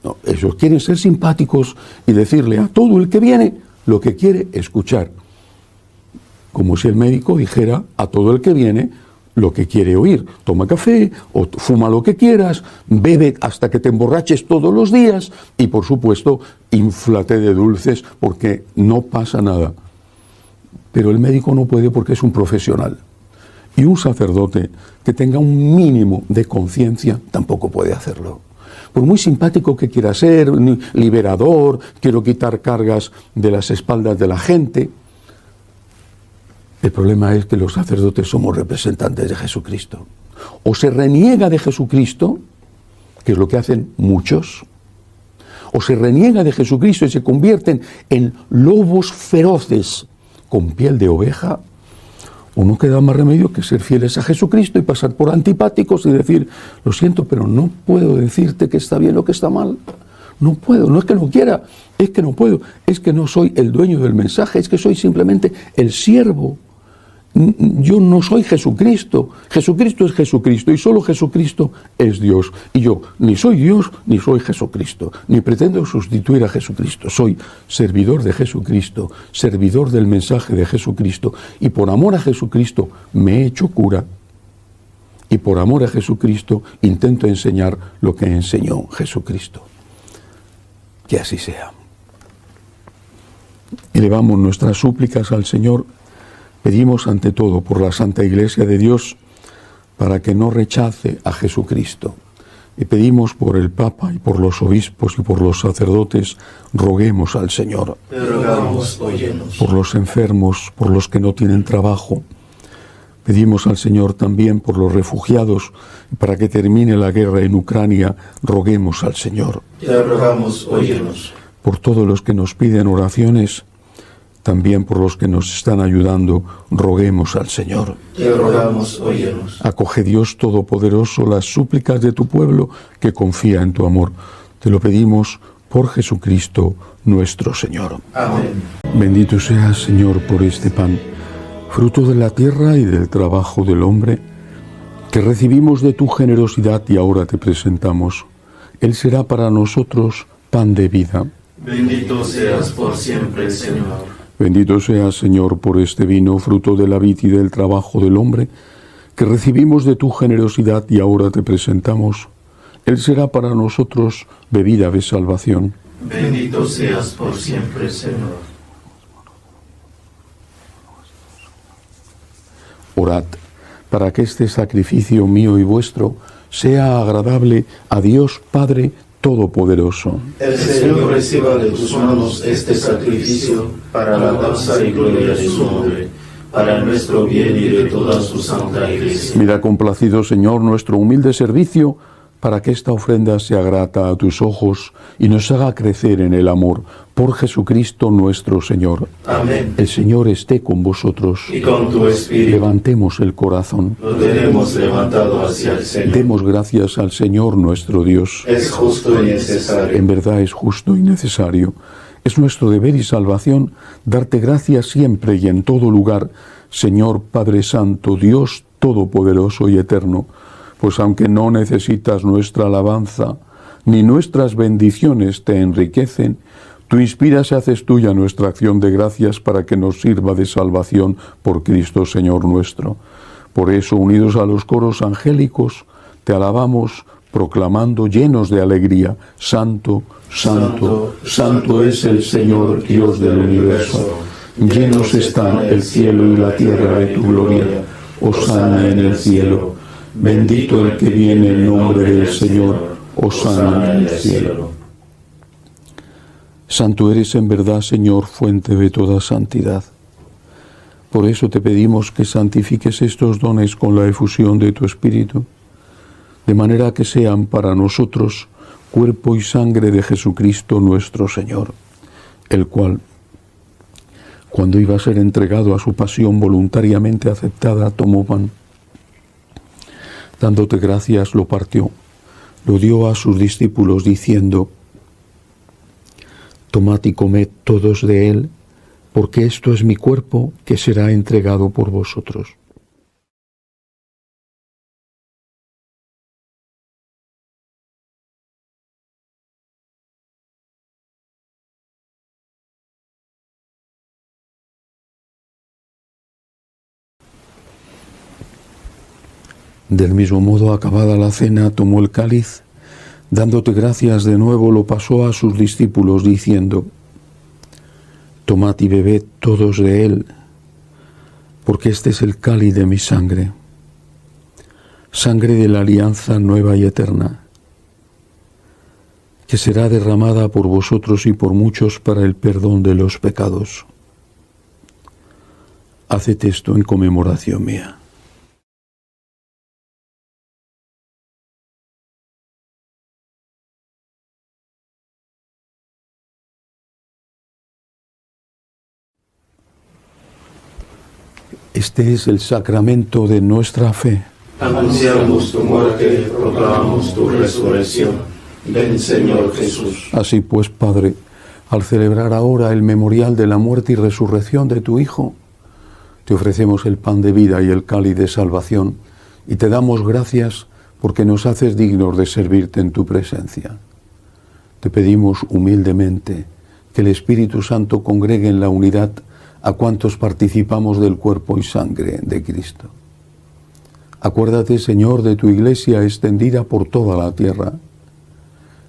No, ellos quieren ser simpáticos y decirle a todo el que viene lo que quiere escuchar. Como si el médico dijera a todo el que viene lo que quiere oír. Toma café o fuma lo que quieras, bebe hasta que te emborraches todos los días y, por supuesto, inflate de dulces porque no pasa nada. Pero el médico no puede porque es un profesional. Y un sacerdote que tenga un mínimo de conciencia tampoco puede hacerlo. Por muy simpático que quiera ser, liberador, quiero quitar cargas de las espaldas de la gente. El problema es que los sacerdotes somos representantes de Jesucristo. O se reniega de Jesucristo, que es lo que hacen muchos, o se reniega de Jesucristo y se convierten en lobos feroces con piel de oveja, o no queda más remedio que ser fieles a Jesucristo y pasar por antipáticos y decir, lo siento, pero no puedo decirte que está bien o que está mal. No puedo, no es que no quiera, es que no puedo, es que no soy el dueño del mensaje, es que soy simplemente el siervo. Yo no soy Jesucristo. Jesucristo es Jesucristo y solo Jesucristo es Dios. Y yo ni soy Dios ni soy Jesucristo, ni pretendo sustituir a Jesucristo. Soy servidor de Jesucristo, servidor del mensaje de Jesucristo. Y por amor a Jesucristo me he hecho cura. Y por amor a Jesucristo intento enseñar lo que enseñó Jesucristo. Que así sea. Elevamos nuestras súplicas al Señor. Pedimos ante todo por la Santa Iglesia de Dios para que no rechace a Jesucristo. Y pedimos por el Papa y por los obispos y por los sacerdotes, roguemos al Señor. Te rogamos, óyenos. Por los enfermos, por los que no tienen trabajo. Pedimos al Señor también por los refugiados, para que termine la guerra en Ucrania, roguemos al Señor. Te rogamos, óyenos. Por todos los que nos piden oraciones, también por los que nos están ayudando, roguemos al Señor. Te rogamos, óyenos. Acoge, Dios Todopoderoso, las súplicas de tu pueblo que confía en tu amor. Te lo pedimos por Jesucristo nuestro Señor. Amén. Bendito seas, Señor, por este pan, fruto de la tierra y del trabajo del hombre, que recibimos de tu generosidad y ahora te presentamos. Él será para nosotros pan de vida. Bendito seas por siempre, Señor. Bendito seas, Señor, por este vino, fruto de la vid y del trabajo del hombre, que recibimos de tu generosidad y ahora te presentamos. Él será para nosotros bebida de salvación. Bendito seas por siempre, Señor. Orad, para que este sacrificio mío y vuestro sea agradable a Dios Padre Todopoderoso. El Señor reciba de tus manos este sacrificio para la alabanza y gloria de su nombre, para nuestro bien y de toda su santa Iglesia. Mira complacido, Señor, nuestro humilde servicio, para que esta ofrenda sea grata a tus ojos y nos haga crecer en el amor. Por Jesucristo nuestro Señor. Amén. El Señor esté con vosotros. Y con tu espíritu. Levantemos el corazón. Lo tenemos levantado hacia el Señor. Demos gracias al Señor nuestro Dios. Es justo y necesario. En verdad es justo y necesario. Es nuestro deber y salvación darte gracias siempre y en todo lugar, Señor Padre Santo, Dios Todopoderoso y Eterno, pues aunque no necesitas nuestra alabanza, ni nuestras bendiciones te enriquecen, tú inspiras y haces tuya nuestra acción de gracias para que nos sirva de salvación por Cristo Señor nuestro. Por eso, unidos a los coros angélicos, te alabamos, proclamando llenos de alegría: Santo, Santo, Santo es el Señor Dios del universo. Llenos están el cielo y la tierra de tu gloria. Hosana en el cielo. Bendito el que viene en nombre del Señor. Hosana en el cielo. Santo eres en verdad, Señor, fuente de toda santidad. Por eso te pedimos que santifiques estos dones con la efusión de tu Espíritu, de manera que sean para nosotros cuerpo y sangre de Jesucristo nuestro Señor, el cual, cuando iba a ser entregado a su pasión voluntariamente aceptada, tomó pan. Dándote gracias, lo partió, lo dio a sus discípulos, diciendo: Tomad y comed todos de él, porque esto es mi cuerpo que será entregado por vosotros. Del mismo modo, acabada la cena, tomó el cáliz, dándote gracias de nuevo, lo pasó a sus discípulos, diciendo: Tomad y bebed todos de él, porque este es el cáliz de mi sangre, sangre de la alianza nueva y eterna, que será derramada por vosotros y por muchos para el perdón de los pecados. Haced esto en conmemoración mía. Este es el sacramento de nuestra fe. Anunciamos tu muerte, proclamamos tu resurrección. Ven, Señor Jesús. Así pues, Padre, al celebrar ahora el memorial de la muerte y resurrección de tu Hijo, te ofrecemos el pan de vida y el cáliz de salvación, y te damos gracias porque nos haces dignos de servirte en tu presencia. Te pedimos humildemente que el Espíritu Santo congregue en la unidad a cuantos participamos del cuerpo y sangre de Cristo. Acuérdate, Señor, de tu Iglesia extendida por toda la tierra,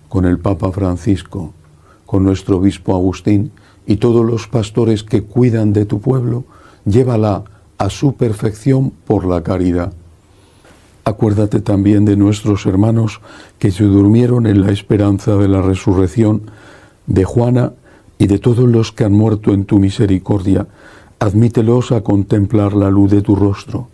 con el Papa Francisco, con nuestro obispo Agustín y todos los pastores que cuidan de tu pueblo, llévala a su perfección por la caridad. Acuérdate también de nuestros hermanos que se durmieron en la esperanza de la resurrección, de Juana y de todos los que han muerto en tu misericordia. Admítelos a contemplar la luz de tu rostro.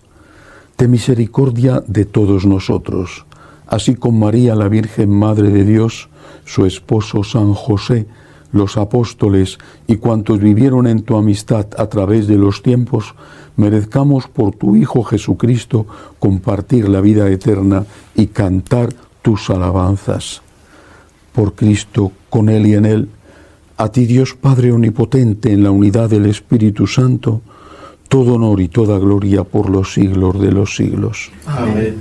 Ten misericordia de todos nosotros, así con María, la Virgen Madre de Dios, su esposo San José, los apóstoles y cuantos vivieron en tu amistad a través de los tiempos, merezcamos por tu Hijo Jesucristo compartir la vida eterna y cantar tus alabanzas. Por Cristo, con Él y en Él, a ti, Dios Padre omnipotente, en la unidad del Espíritu Santo, todo honor y toda gloria por los siglos de los siglos. Amén.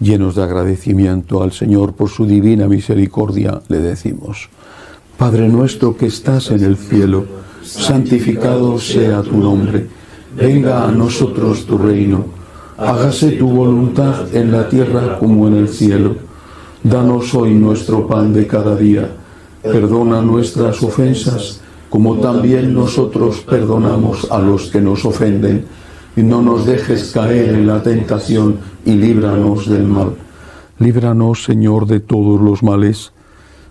Llenos de agradecimiento al Señor por su divina misericordia, le decimos: Padre nuestro que estás en el cielo, santificado sea tu nombre. Venga a nosotros tu reino. Hágase tu voluntad en la tierra como en el cielo. Danos hoy nuestro pan de cada día. Perdona nuestras ofensas, como también nosotros perdonamos a los que nos ofenden. Y no nos dejes caer en la tentación, y líbranos del mal. Líbranos, Señor, de todos los males.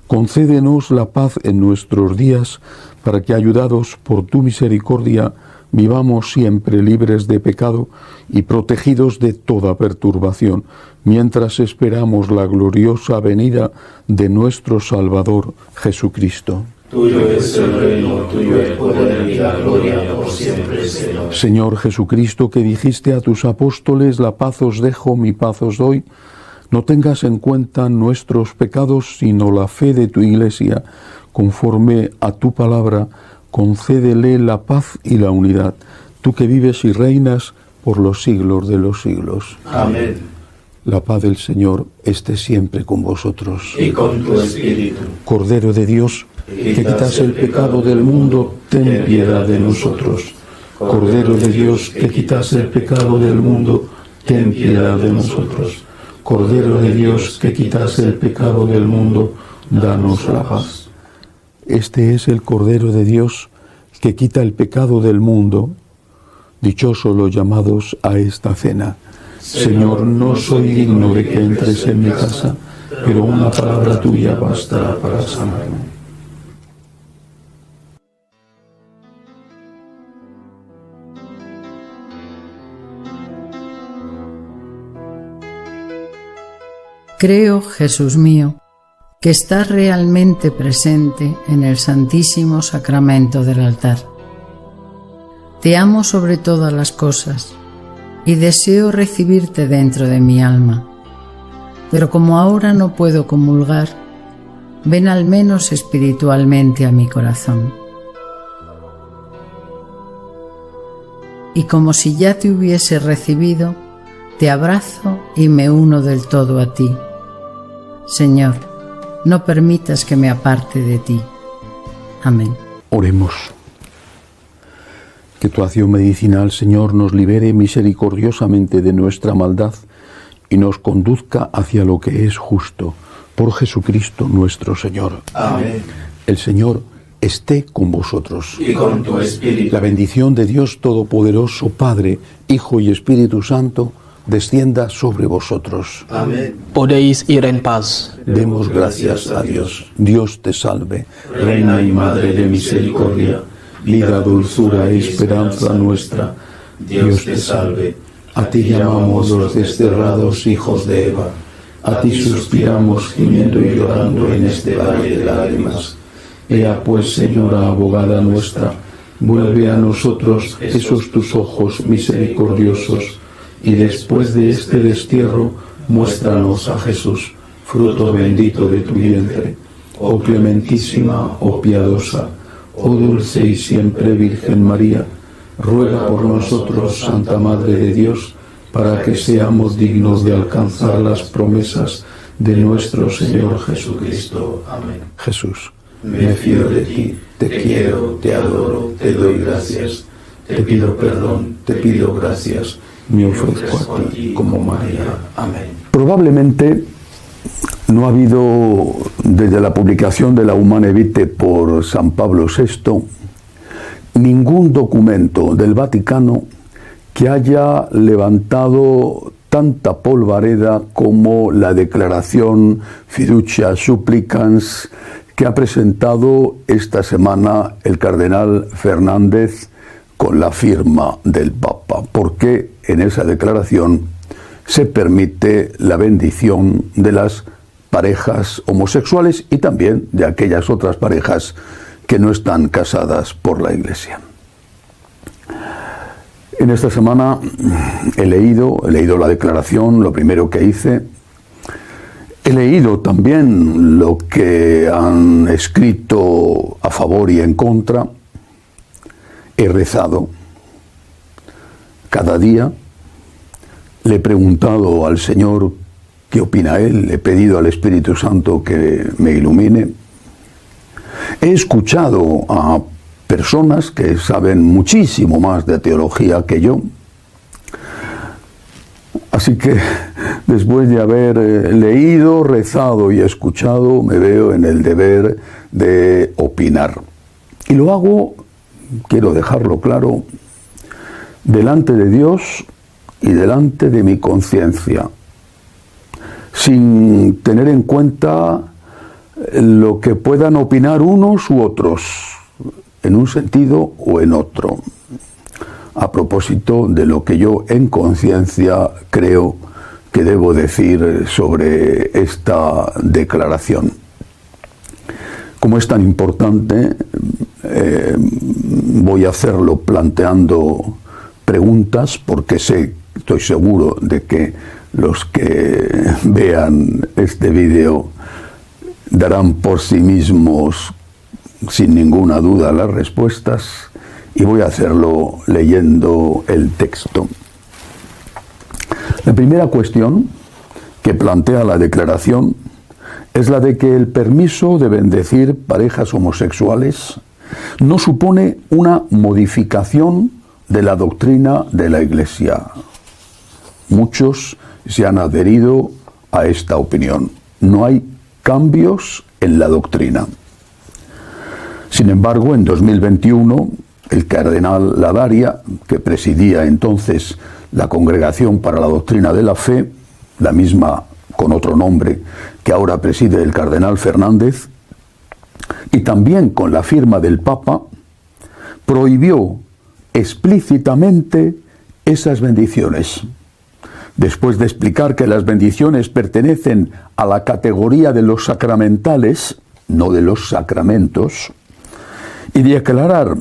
Concédenos la paz en nuestros días, para que, ayudados por tu misericordia, vivamos siempre libres de pecado y protegidos de toda perturbación, mientras esperamos la gloriosa venida de nuestro Salvador Jesucristo. Tuyo es el reino, tuyo el poder y la gloria por siempre, Señor. Señor Jesucristo, que dijiste a tus apóstoles, la paz os dejo, mi paz os doy, no tengas en cuenta nuestros pecados, sino la fe de tu Iglesia. Conforme a tu palabra, concédele la paz y la unidad, tú que vives y reinas por los siglos de los siglos. Amén. La paz del Señor esté siempre con vosotros. Y con tu espíritu. Cordero de Dios, que quitas el pecado del mundo, ten piedad de nosotros. Cordero de Dios, que quitas el pecado del mundo, ten piedad de nosotros. Cordero de Dios, que quitas el pecado del mundo, danos la paz. Este es el Cordero de Dios, que quita el pecado del mundo. Dichosos los llamados a esta cena. Señor, no soy digno de que entres en mi casa, pero una palabra tuya bastará para sanarme. Creo, Jesús mío, que estás realmente presente en el Santísimo Sacramento del altar. Te amo sobre todas las cosas y deseo recibirte dentro de mi alma. Pero como ahora no puedo comulgar, ven al menos espiritualmente a mi corazón. Y como si ya te hubiese recibido, te abrazo y me uno del todo a ti. Señor, no permitas que me aparte de ti. Amén. Oremos. Que tu acción medicinal, Señor, nos libere misericordiosamente de nuestra maldad y nos conduzca hacia lo que es justo. Por Jesucristo nuestro Señor. Amén. El Señor esté con vosotros. Y con tu espíritu. La bendición de Dios Todopoderoso, Padre, Hijo y Espíritu Santo, descienda sobre vosotros. Amén. Podéis ir en paz. Demos gracias a Dios. Dios te salve. Reina y Madre de misericordia, vida, dulzura y esperanza nuestra, Dios te salve. A ti llamamos los desterrados hijos de Eva. A ti suspiramos gimiendo y llorando en este valle de lágrimas. Ea pues, Señora abogada nuestra, vuelve a nosotros esos tus ojos misericordiosos, y después de este destierro, muéstranos a Jesús, fruto bendito de tu vientre. Oh clementísima, oh piadosa, oh dulce y siempre Virgen María, ruega por nosotros, Santa Madre de Dios, para que seamos dignos de alcanzar las promesas de nuestro Señor Jesucristo. Amén. Jesús. Me fío de ti, te quiero, te adoro, te doy gracias. Te pido perdón, te pido gracias. Me ofrezco a ti como María. Amén. Probablemente no ha habido, desde la publicación de la Humane Vitae por San Pablo VI, ningún documento del Vaticano que haya levantado tanta polvareda como la declaración Fiducia Supplicans que ha presentado esta semana el cardenal Fernández con la firma del Papa, porque en esa declaración se permite la bendición de las parejas homosexuales y también de aquellas otras parejas que no están casadas por la Iglesia. En esta semana he leído la declaración, lo primero que hice. He leído también lo que han escrito a favor y en contra. He rezado cada día. Le he preguntado al Señor qué opina Él. Le he pedido al Espíritu Santo que me ilumine. He escuchado a personas que saben muchísimo más de teología que yo. Así que después de haber leído, rezado y escuchado, me veo en el deber de opinar. Y lo hago, quiero dejarlo claro, delante de Dios y delante de mi conciencia, sin tener en cuenta lo que puedan opinar unos u otros, en un sentido o en otro. propósito de lo que yo en conciencia creo que debo decir sobre esta declaración. Como es tan importante, voy a hacerlo planteando preguntas, porque estoy seguro de que los que vean este vídeo darán por sí mismos sin ninguna duda las respuestas, y voy a hacerlo leyendo el texto. La primera cuestión que plantea la declaración es la de que el permiso de bendecir parejas homosexuales no supone una modificación de la doctrina de la Iglesia. Muchos se han adherido a esta opinión. No hay cambios en la doctrina. Sin embargo, en 2021, el cardenal Ladaria, que presidía entonces la Congregación para la Doctrina de la Fe, la misma con otro nombre que ahora preside el cardenal Fernández, y también con la firma del Papa, prohibió explícitamente esas bendiciones. Después de explicar que las bendiciones pertenecen a la categoría de los sacramentales, no de los sacramentos, y de aclarar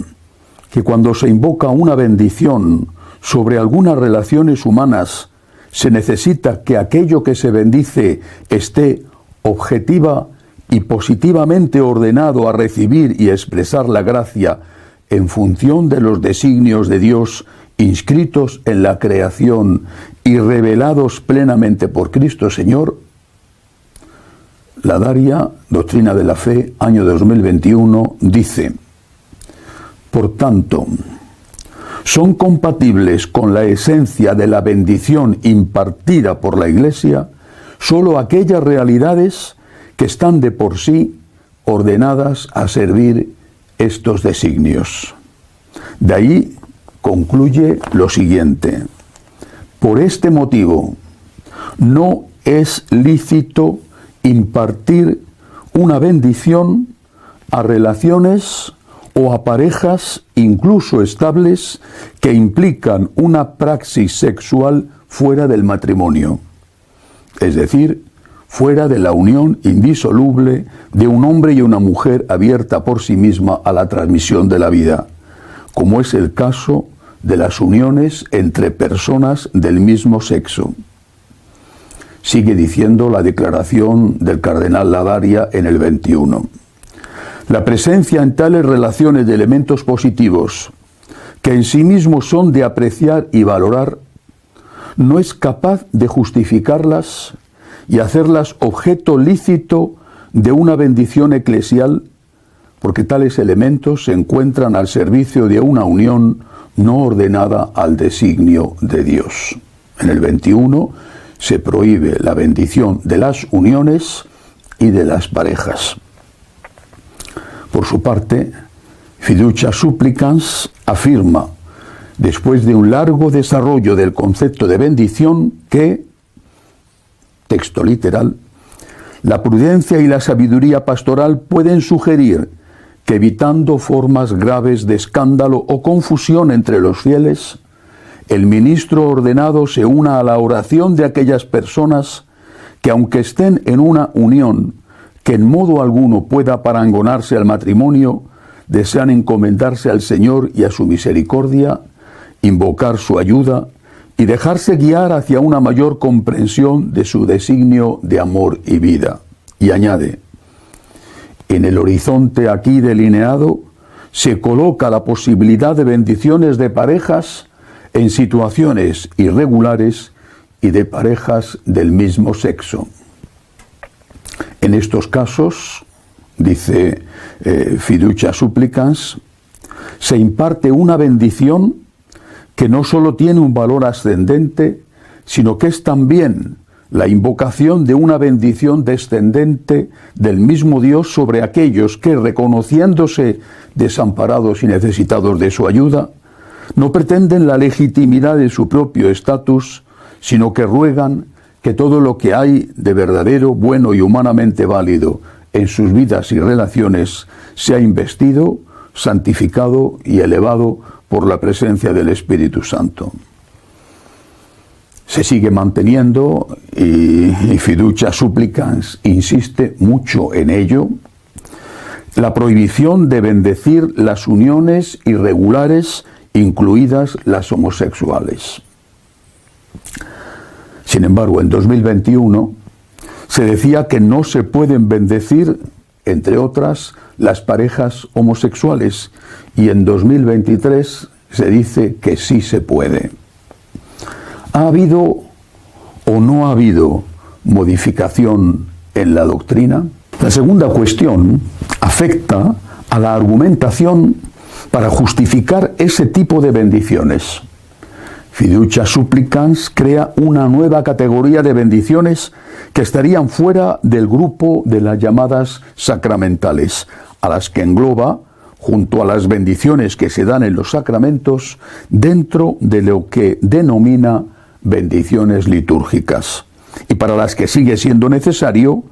que cuando se invoca una bendición sobre algunas relaciones humanas, se necesita que aquello que se bendice esté objetiva y positivamente ordenado a recibir y expresar la gracia en función de los designios de Dios inscritos en la creación y revelados plenamente por Cristo Señor. Ladaria, Doctrina de la Fe, año 2021, dice: por tanto, son compatibles con la esencia de la bendición impartida por la Iglesia solo aquellas realidades que están de por sí ordenadas a servir estos designios. De ahí concluye lo siguiente: por este motivo, no es lícito impartir una bendición a relaciones o a parejas incluso estables que implican una praxis sexual fuera del matrimonio, es decir, fuera de la unión indisoluble de un hombre y una mujer abierta por sí misma a la transmisión de la vida, como es el caso de las uniones entre personas del mismo sexo. Sigue diciendo la declaración del cardenal Ladaria en el 21. La presencia en tales relaciones de elementos positivos, que en sí mismos son de apreciar y valorar, no es capaz de justificarlas y hacerlas objeto lícito de una bendición eclesial, porque tales elementos se encuentran al servicio de una unión no ordenada al designio de Dios. En el 21 se prohíbe la bendición de las uniones y de las parejas. Por su parte, Fiducia Supplicans afirma, después de un largo desarrollo del concepto de bendición, que, texto literal, la prudencia y la sabiduría pastoral pueden sugerir que, evitando formas graves de escándalo o confusión entre los fieles, el ministro ordenado se una a la oración de aquellas personas que, aunque estén en una unión que en modo alguno pueda parangonarse al matrimonio, desean encomendarse al Señor y a su misericordia, invocar su ayuda y dejarse guiar hacia una mayor comprensión de su designio de amor y vida. Y añade: en el horizonte aquí delineado se coloca la posibilidad de bendiciones de parejas en situaciones irregulares y de parejas del mismo sexo. En estos casos, dice Fiducia Supplicans, se imparte una bendición que no solo tiene un valor ascendente, sino que es también la invocación de una bendición descendente del mismo Dios sobre aquellos que, reconociéndose desamparados y necesitados de su ayuda, no pretenden la legitimidad de su propio estatus, sino que ruegan que todo lo que hay de verdadero, bueno y humanamente válido en sus vidas y relaciones sea investido, santificado y elevado por la presencia del Espíritu Santo. Se sigue manteniendo y Fiducia Supplicans insiste mucho en ello, la prohibición de bendecir las uniones irregulares, incluidas las homosexuales. Sin embargo, en 2021 se decía que no se pueden bendecir, entre otras, las parejas homosexuales, y en 2023 se dice que sí se puede. ¿Ha habido o no ha habido modificación en la doctrina? La segunda cuestión afecta a la argumentación para justificar ese tipo de bendiciones. Fiducia Supplicans crea una nueva categoría de bendiciones que estarían fuera del grupo de las llamadas sacramentales, a las que engloba, junto a las bendiciones que se dan en los sacramentos, dentro de lo que denomina bendiciones litúrgicas, y para las que sigue siendo necesario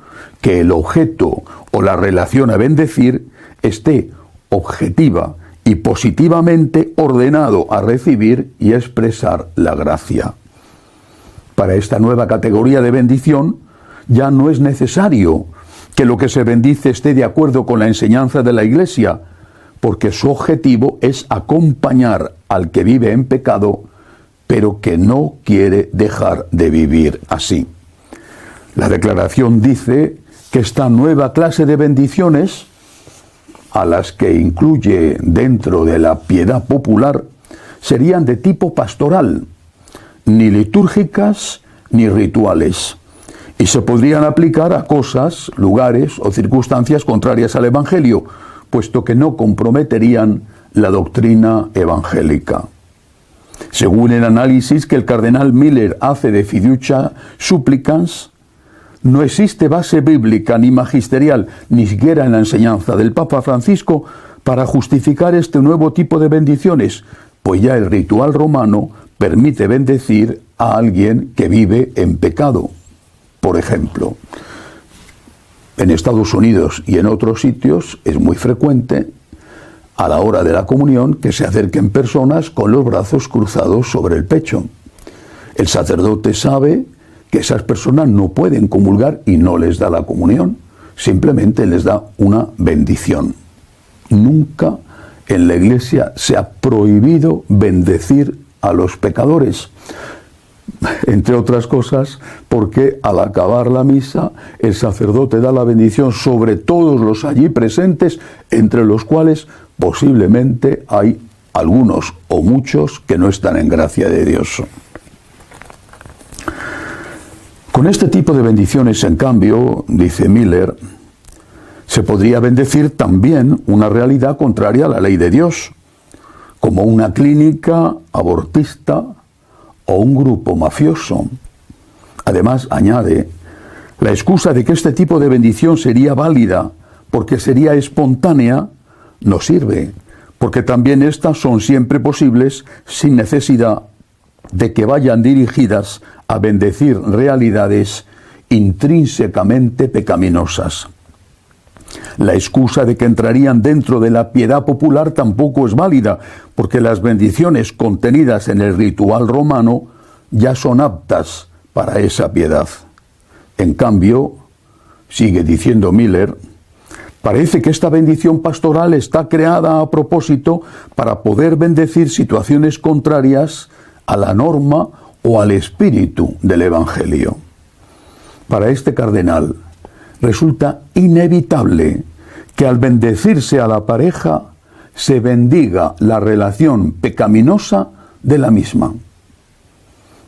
que el objeto o la relación a bendecir esté objetiva y positivamente ordenado a recibir y expresar la gracia. Para esta nueva categoría de bendición ya no es necesario que lo que se bendice esté de acuerdo con la enseñanza de la Iglesia, porque su objetivo es acompañar al que vive en pecado, pero que no quiere dejar de vivir así. La declaración dice que esta nueva clase de bendiciones, a las que incluye dentro de la piedad popular, serían de tipo pastoral, ni litúrgicas ni rituales, y se podrían aplicar a cosas, lugares o circunstancias contrarias al Evangelio, puesto que no comprometerían la doctrina evangélica. Según el análisis que el cardenal Miller hace de Fiducia Supplicans, no existe base bíblica ni magisterial, ni siquiera en la enseñanza del Papa Francisco, para justificar este nuevo tipo de bendiciones, pues ya el ritual romano permite bendecir a alguien que vive en pecado. Por ejemplo, en Estados Unidos y en otros sitios es muy frecuente, a la hora de la comunión, que se acerquen personas con los brazos cruzados sobre el pecho. El sacerdote sabe que esas personas no pueden comulgar y no les da la comunión, simplemente les da una bendición. Nunca en la Iglesia se ha prohibido bendecir a los pecadores, entre otras cosas porque al acabar la misa el sacerdote da la bendición sobre todos los allí presentes, entre los cuales posiblemente hay algunos o muchos que no están en gracia de Dios. Con este tipo de bendiciones, en cambio, dice Miller, se podría bendecir también una realidad contraria a la ley de Dios, como una clínica abortista o un grupo mafioso. Además, añade, la excusa de que este tipo de bendición sería válida porque sería espontánea no sirve, porque también estas son siempre posibles sin necesidad de que vayan dirigidas a bendecir realidades intrínsecamente pecaminosas. La excusa de que entrarían dentro de la piedad popular tampoco es válida, porque las bendiciones contenidas en el ritual romano ya son aptas para esa piedad. En cambio, sigue diciendo Miller, parece que esta bendición pastoral está creada a propósito para poder bendecir situaciones contrarias a la norma o al espíritu del Evangelio. Para este cardenal, resulta inevitable que al bendecirse a la pareja se bendiga la relación pecaminosa de la misma.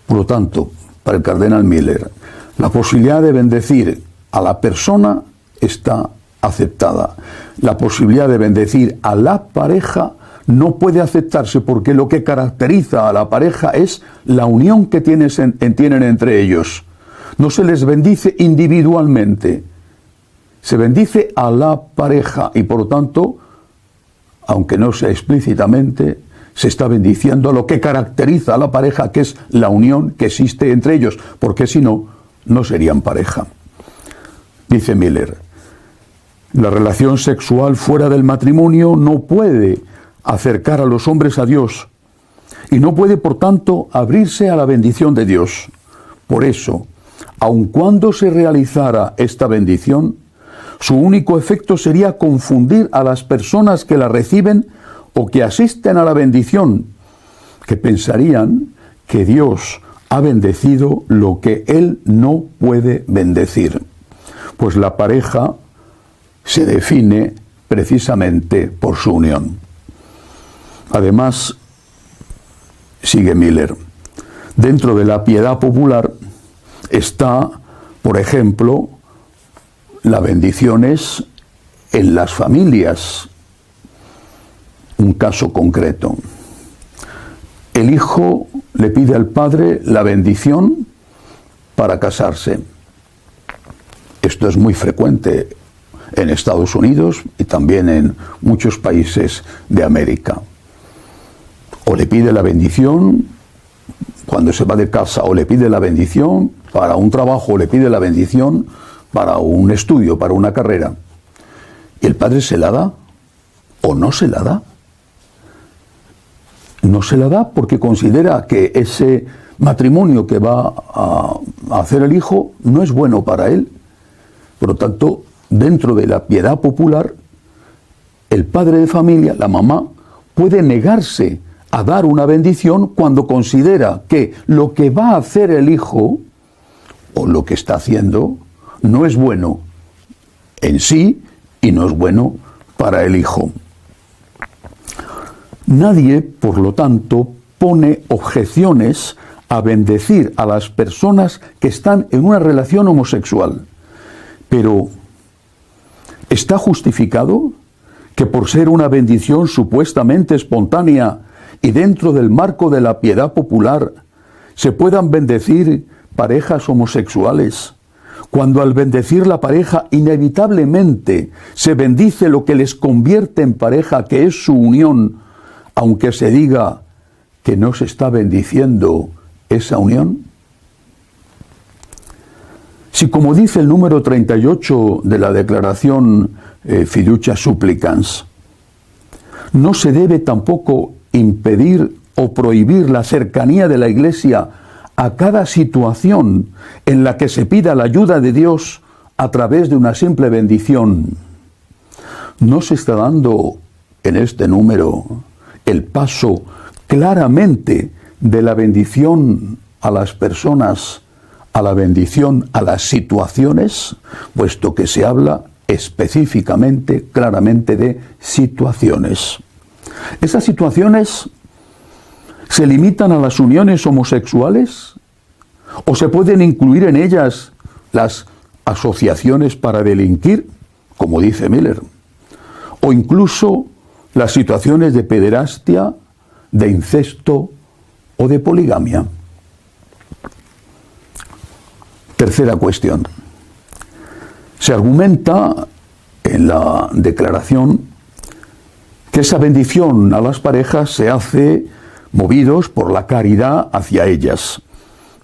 Por lo tanto, para el cardenal Miller, la posibilidad de bendecir a la persona está aceptada. La posibilidad de bendecir a la pareja no puede aceptarse porque lo que caracteriza a la pareja es la unión que tienen entre ellos. No se les bendice individualmente, se bendice a la pareja y por lo tanto, aunque no sea explícitamente, se está bendiciendo lo que caracteriza a la pareja, que es la unión que existe entre ellos, porque si no, no serían pareja. Dice Miller, la relación sexual fuera del matrimonio no puede acercar a los hombres a Dios y no puede, por tanto, abrirse a la bendición de Dios. Por eso, aun cuando se realizara esta bendición, su único efecto sería confundir a las personas que la reciben o que asisten a la bendición, que pensarían que Dios ha bendecido lo que Él no puede bendecir. Pues la pareja se define precisamente por su unión. Además, sigue Miller, dentro de la piedad popular está, por ejemplo, las bendiciones en las familias. Un caso concreto. El hijo le pide al padre la bendición para casarse. Esto es muy frecuente en Estados Unidos y también en muchos países de América. O le pide la bendición cuando se va de casa, o le pide la bendición para un trabajo, o le pide la bendición para un estudio, para una carrera. ¿Y el padre se la da o no se la da? No se la da porque considera que ese matrimonio que va a hacer el hijo no es bueno para él. Por lo tanto, dentro de la piedad popular, el padre de familia, la mamá, puede negarse a dar una bendición cuando considera que lo que va a hacer el hijo, o lo que está haciendo, no es bueno en sí y no es bueno para el hijo. Nadie, por lo tanto, pone objeciones a bendecir a las personas que están en una relación homosexual. Pero, ¿está justificado que por ser una bendición supuestamente espontánea y dentro del marco de la piedad popular se puedan bendecir parejas homosexuales, cuando al bendecir la pareja inevitablemente se bendice lo que les convierte en pareja, que es su unión, aunque se diga que no se está bendiciendo esa unión? Si, como dice el número 38 de la declaración Fiducia Supplicans, no se debe tampoco impedir o prohibir la cercanía de la Iglesia a cada situación en la que se pida la ayuda de Dios a través de una simple bendición. No se está dando en este número el paso claramente de la bendición a las personas a la bendición a las situaciones, puesto que se habla específicamente, claramente de situaciones. Esas situaciones se limitan a las uniones homosexuales o se pueden incluir en ellas las asociaciones para delinquir, como dice Miller, o incluso las situaciones de pederastia, de incesto o de poligamia. Tercera cuestión. Se argumenta en la declaración que esa bendición a las parejas se hace movidos por la caridad hacia ellas,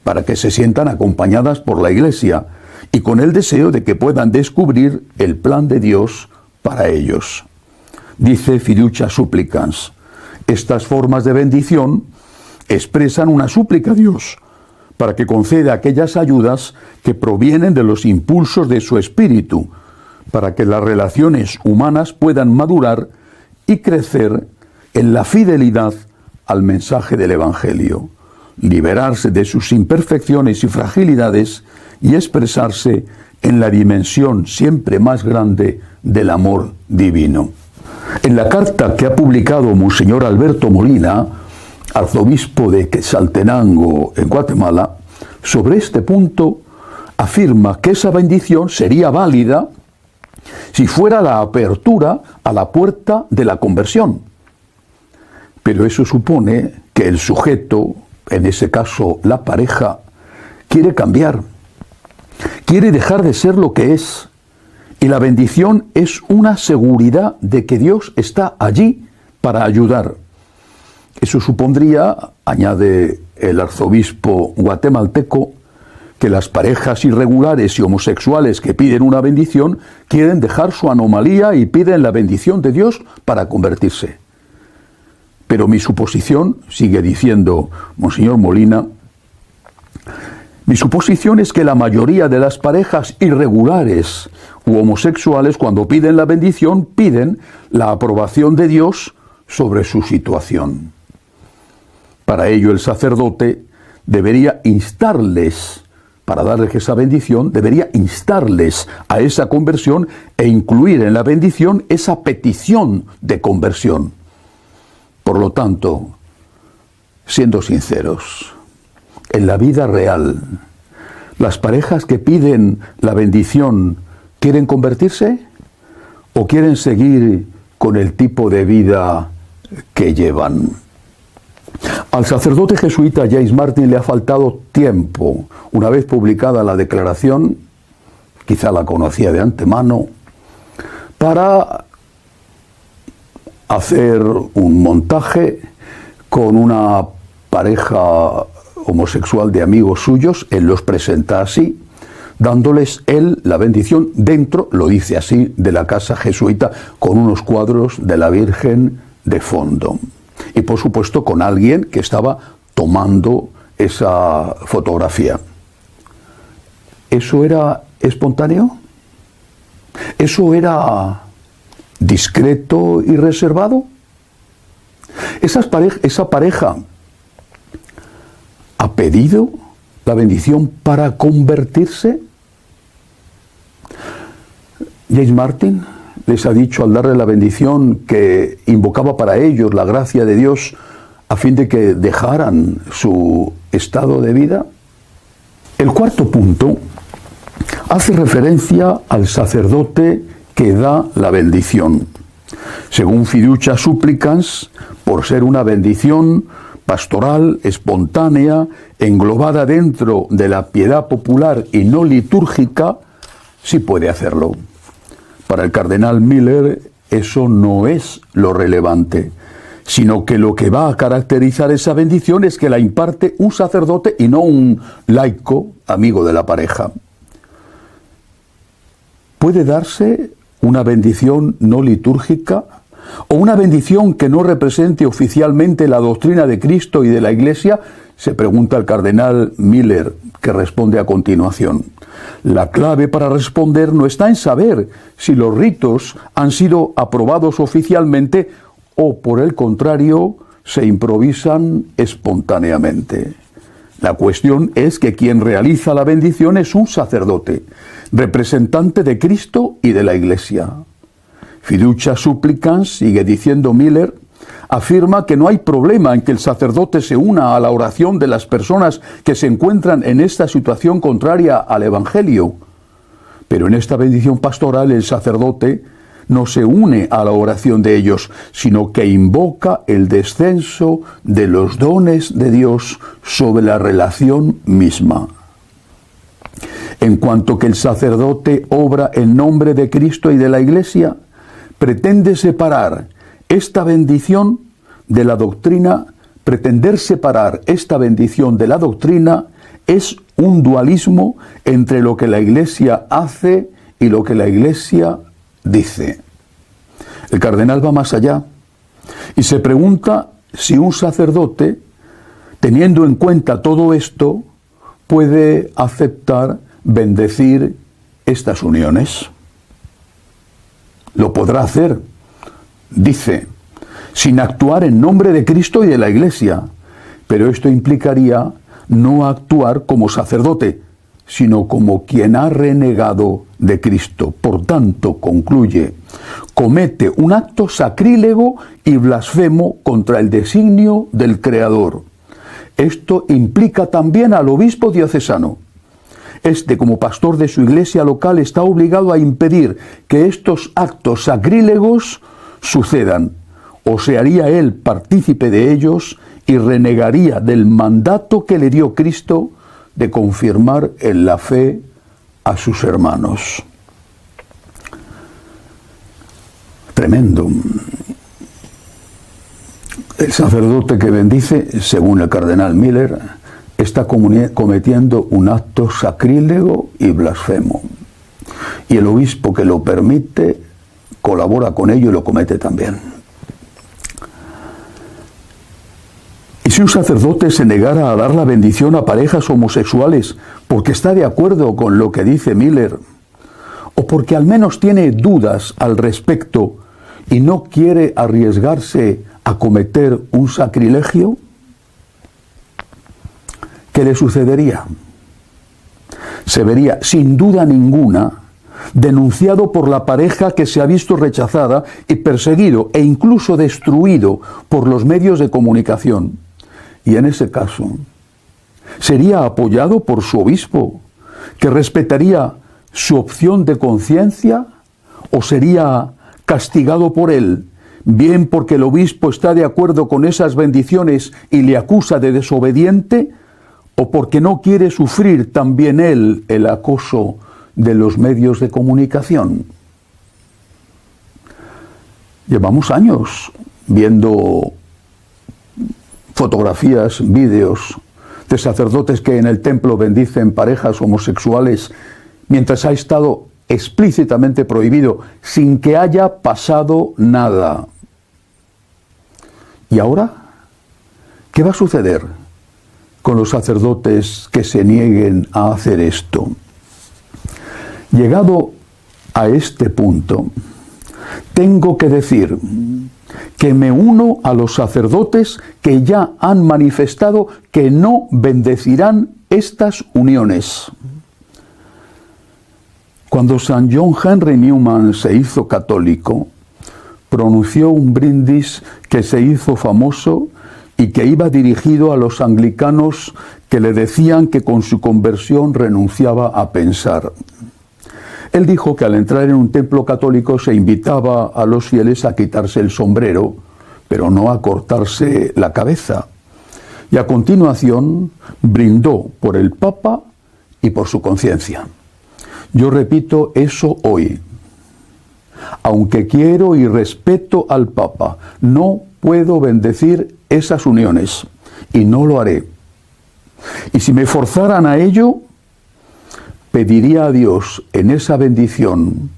para que se sientan acompañadas por la Iglesia y con el deseo de que puedan descubrir el plan de Dios para ellos. Dice Fiducia Supplicans, estas formas de bendición expresan una súplica a Dios para que conceda aquellas ayudas que provienen de los impulsos de su espíritu, para que las relaciones humanas puedan madurar y crecer en la fidelidad al mensaje del Evangelio, liberarse de sus imperfecciones y fragilidades y expresarse en la dimensión siempre más grande del amor divino. En la carta que ha publicado Monseñor Alberto Molina, arzobispo de Quetzaltenango, en Guatemala, sobre este punto afirma que esa bendición sería válida si fuera la apertura a la puerta de la conversión. Pero eso supone que el sujeto, en ese caso la pareja, quiere cambiar, quiere dejar de ser lo que es. Y la bendición es una seguridad de que Dios está allí para ayudar. Eso supondría, añade el arzobispo guatemalteco, que las parejas irregulares y homosexuales que piden una bendición quieren dejar su anomalía y piden la bendición de Dios para convertirse. Pero mi suposición, sigue diciendo Monseñor Molina, mi suposición es que la mayoría de las parejas irregulares u homosexuales, cuando piden la bendición, piden la aprobación de Dios sobre su situación. Para ello el sacerdote debería instarles, para darles esa bendición, debería instarles a esa conversión e incluir en la bendición esa petición de conversión. Por lo tanto, siendo sinceros, en la vida real, ¿las parejas que piden la bendición quieren convertirse o quieren seguir con el tipo de vida que llevan? Al sacerdote jesuita James Martin le ha faltado tiempo, una vez publicada la declaración, quizá la conocía de antemano, para hacer un montaje con una pareja homosexual de amigos suyos. Él los presenta así, dándoles él la bendición dentro, lo dice así, de la casa jesuita, con unos cuadros de la Virgen de fondo. Y por supuesto con alguien que estaba tomando esa fotografía. ¿Eso era espontáneo? ¿Eso era discreto y reservado? Esa pareja ha pedido la bendición para convertirse. James Martin les ha dicho al darle la bendición que invocaba para ellos la gracia de Dios a fin de que dejaran su estado de vida. El cuarto punto hace referencia al sacerdote que da la bendición. Según Fiducia Supplicans, por ser una bendición pastoral, espontánea, englobada dentro de la piedad popular y no litúrgica, sí puede hacerlo. Para el cardenal Miller, eso no es lo relevante, sino que lo que va a caracterizar esa bendición es que la imparte un sacerdote y no un laico amigo de la pareja. ¿Puede darse una bendición no litúrgica o una bendición que no represente oficialmente la doctrina de Cristo y de la Iglesia? Se pregunta el cardenal Miller, que responde a continuación. La clave para responder no está en saber si los ritos han sido aprobados oficialmente o, por el contrario, se improvisan espontáneamente. La cuestión es que quien realiza la bendición es un sacerdote, representante de Cristo y de la Iglesia. Fiducia Supplicans, sigue diciendo Miller, afirma que no hay problema en que el sacerdote se una a la oración de las personas que se encuentran en esta situación contraria al Evangelio. Pero en esta bendición pastoral el sacerdote no se une a la oración de ellos, sino que invoca el descenso de los dones de Dios sobre la relación misma. En cuanto que el sacerdote obra en nombre de Cristo y de la Iglesia, pretende separar esta bendición de la doctrina. Pretender separar esta bendición de la doctrina es un dualismo entre lo que la Iglesia hace y lo que la Iglesia dice. El cardenal va más allá y se pregunta si un sacerdote, teniendo en cuenta todo esto, puede aceptar bendecir estas uniones. Lo podrá hacer, dice, sin actuar en nombre de Cristo y de la Iglesia, pero esto implicaría no actuar como sacerdote, sino como quien ha renegado de Cristo. Por tanto, concluye, comete un acto sacrílego y blasfemo contra el designio del Creador. Esto implica también al obispo diocesano. Este, como pastor de su iglesia local, está obligado a impedir que estos actos sacrílegos sucedan, o se haría él partícipe de ellos y renegaría del mandato que le dio Cristo de confirmar en la fe a sus hermanos. Tremendo. El sacerdote que bendice, según el cardenal Miller, está cometiendo un acto sacrílego y blasfemo. Y el obispo que lo permite colabora con ello y lo comete también. si un sacerdote se negara a dar la bendición a parejas homosexuales porque está de acuerdo con lo que dice Miller, o porque al menos tiene dudas al respecto y no quiere arriesgarse a cometer un sacrilegio, ¿qué le sucedería? Se vería, sin duda ninguna, denunciado por la pareja que se ha visto rechazada y perseguido e incluso destruido por los medios de comunicación. Y en ese caso, sería apoyado por su obispo, que respetaría su opción de conciencia, o sería castigado por él, bien porque el obispo está de acuerdo con esas bendiciones y le acusa de desobediente, o porque no quiere sufrir también él el acoso de los medios de comunicación. Llevamos años viendo fotografías, vídeos de sacerdotes que en el templo bendicen parejas homosexuales mientras ha estado explícitamente prohibido, sin que haya pasado nada. ¿Y ahora? ¿Qué va a suceder con los sacerdotes que se nieguen a hacer esto? Llegado a este punto, tengo que decir que me uno a los sacerdotes que ya han manifestado que no bendecirán estas uniones. Cuando San John Henry Newman se hizo católico, pronunció un brindis que se hizo famoso y que iba dirigido a los anglicanos que le decían que con su conversión renunciaba a pensar. Él dijo que al entrar en un templo católico se invitaba a los fieles a quitarse el sombrero, pero no a cortarse la cabeza. Y a continuación brindó por el Papa y por su conciencia. Yo repito eso hoy. Aunque quiero y respeto al Papa, no puedo bendecir esas uniones y no lo haré. Y si me forzaran a ello, pediría a Dios en esa bendición,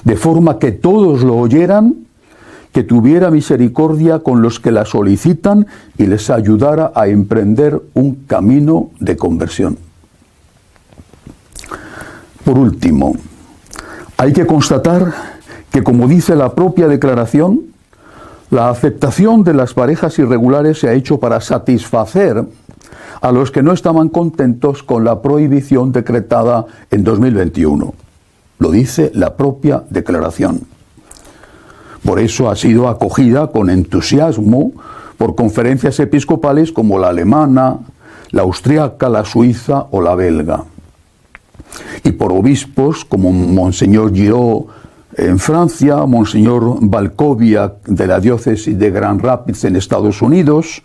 de forma que todos lo oyeran, que tuviera misericordia con los que la solicitan y les ayudara a emprender un camino de conversión. Por último, hay que constatar que, como dice la propia declaración, la aceptación de las parejas irregulares se ha hecho para satisfacer a los que no estaban contentos con la prohibición decretada en 2021. Lo dice la propia declaración. Por eso ha sido acogida con entusiasmo por conferencias episcopales como la alemana, la austriaca, la suiza o la belga. Y por obispos como Monseñor Giraud en Francia, Monseñor Valkovia de la diócesis de Grand Rapids en Estados Unidos,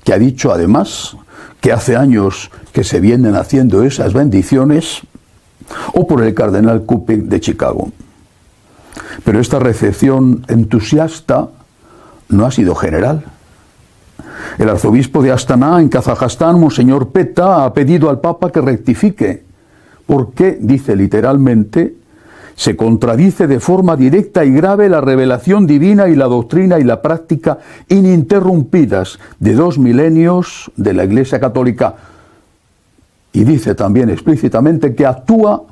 que ha dicho además que hace años que se vienen haciendo esas bendiciones, o por el cardenal Kupik de Chicago. Pero esta recepción entusiasta no ha sido general. El arzobispo de Astana, en Kazajstán, Monseñor Peta, ha pedido al Papa que rectifique, porque, dice literalmente, se contradice de forma directa y grave la revelación divina y la doctrina y la práctica ininterrumpidas de 2 milenios de la Iglesia Católica. Y dice también explícitamente que actúa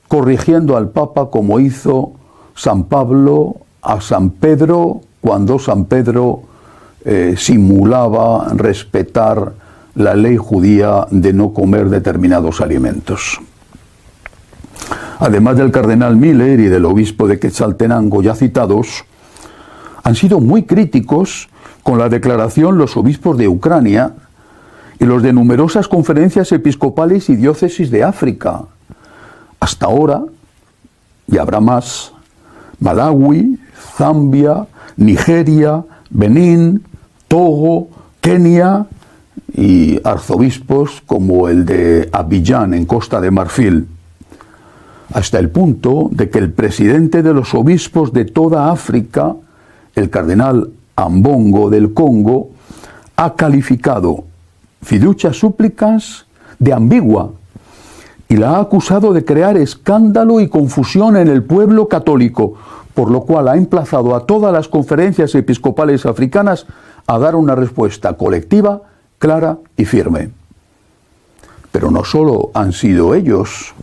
corrigiendo al Papa como hizo San Pablo a San Pedro cuando San Pedro simulaba respetar la ley judía de no comer determinados alimentos. Además del cardenal Miller y del obispo de Quetzaltenango ya citados, han sido muy críticos con la declaración los obispos de Ucrania y los de numerosas conferencias episcopales y diócesis de África. Hasta ahora, y habrá más, Malawi, Zambia, Nigeria, Benín, Togo, Kenia y arzobispos como el de Abiyán en Costa de Marfil. Hasta el punto de que el presidente de los obispos de toda África, el cardenal Ambongo del Congo, ha calificado Fiducia Supplicans de ambigua y la ha acusado de crear escándalo y confusión en el pueblo católico, por lo cual ha emplazado a todas las conferencias episcopales africanas a dar una respuesta colectiva clara y firme. Pero no solo han sido ellos.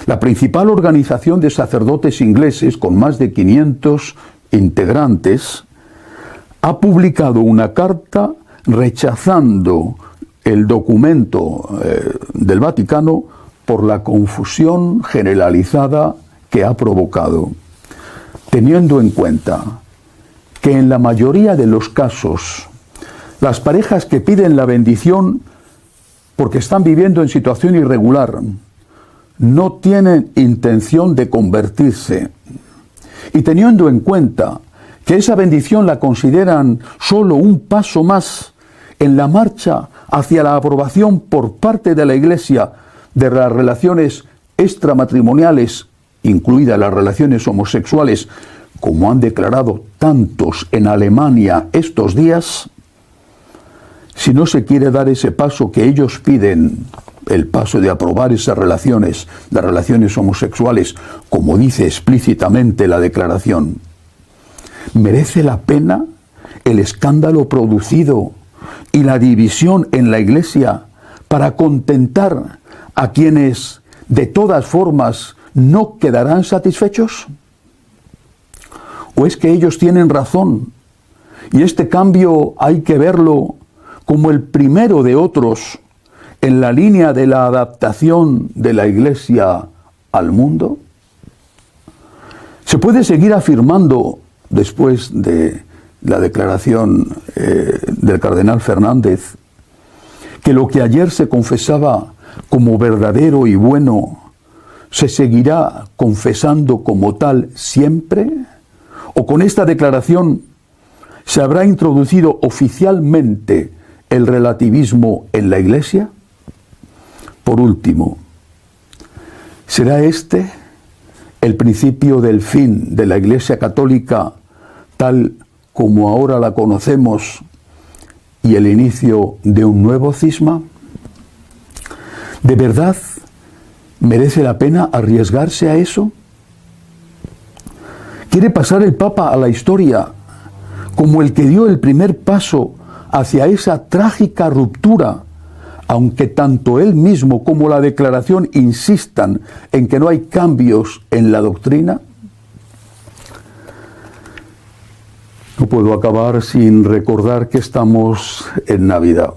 La principal organización de sacerdotes ingleses, con más de 500 integrantes, ha publicado una carta rechazando el documento del Vaticano por la confusión generalizada que ha provocado, teniendo en cuenta que en la mayoría de los casos las parejas que piden la bendición porque están viviendo en situación irregular no tienen intención de convertirse, y teniendo en cuenta que esa bendición la consideran solo un paso más en la marcha hacia la aprobación por parte de la Iglesia de las relaciones extramatrimoniales, incluidas las relaciones homosexuales, como han declarado tantos en Alemania estos días, si no se quiere dar ese paso que ellos piden, el paso de aprobar esas relaciones, las relaciones homosexuales, como dice explícitamente la declaración, ¿merece la pena el escándalo producido y la división en la Iglesia para contentar a quienes de todas formas no quedarán satisfechos? ¿O es que ellos tienen razón y este cambio hay que verlo como el primero de otros en la línea de la adaptación de la Iglesia al mundo? Se puede seguir afirmando, después de la declaración del cardenal Fernández, que lo que ayer se confesaba como verdadero y bueno se seguirá confesando como tal siempre, o con esta declaración se habrá introducido oficialmente el relativismo en la Iglesia. Por último, ¿será este el principio del fin de la Iglesia Católica tal como ahora la conocemos y el inicio de un nuevo cisma? ¿De verdad merece la pena arriesgarse a eso? ¿Quiere pasar el Papa a la historia como el que dio el primer paso hacia esa trágica ruptura, aunque tanto él mismo como la declaración insistan en que no hay cambios en la doctrina? No puedo acabar sin recordar que estamos en Navidad.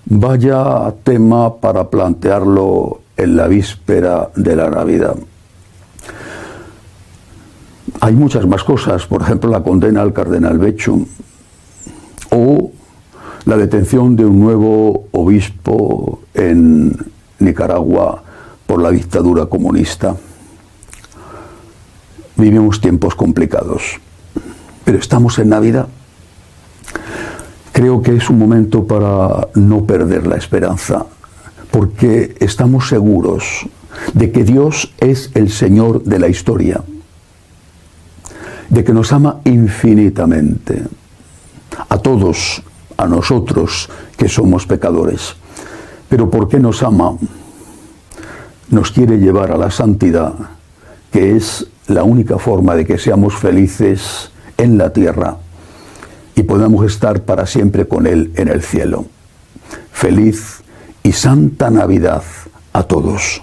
Vaya tema para plantearlo en la víspera de la Navidad. Hay muchas más cosas, por ejemplo, la condena al cardenal Becciu o la detención de un nuevo obispo en Nicaragua por la dictadura comunista. Vivimos tiempos complicados, pero estamos en Navidad. Creo que es un momento para no perder la esperanza, porque estamos seguros de que Dios es el Señor de la historia, de que nos ama infinitamente, a todos, a nosotros que somos pecadores. Pero ¿por qué nos ama? Nos quiere llevar a la santidad, que es la única forma de que seamos felices en la tierra y podamos estar para siempre con Él en el cielo. Feliz y santa Navidad a todos.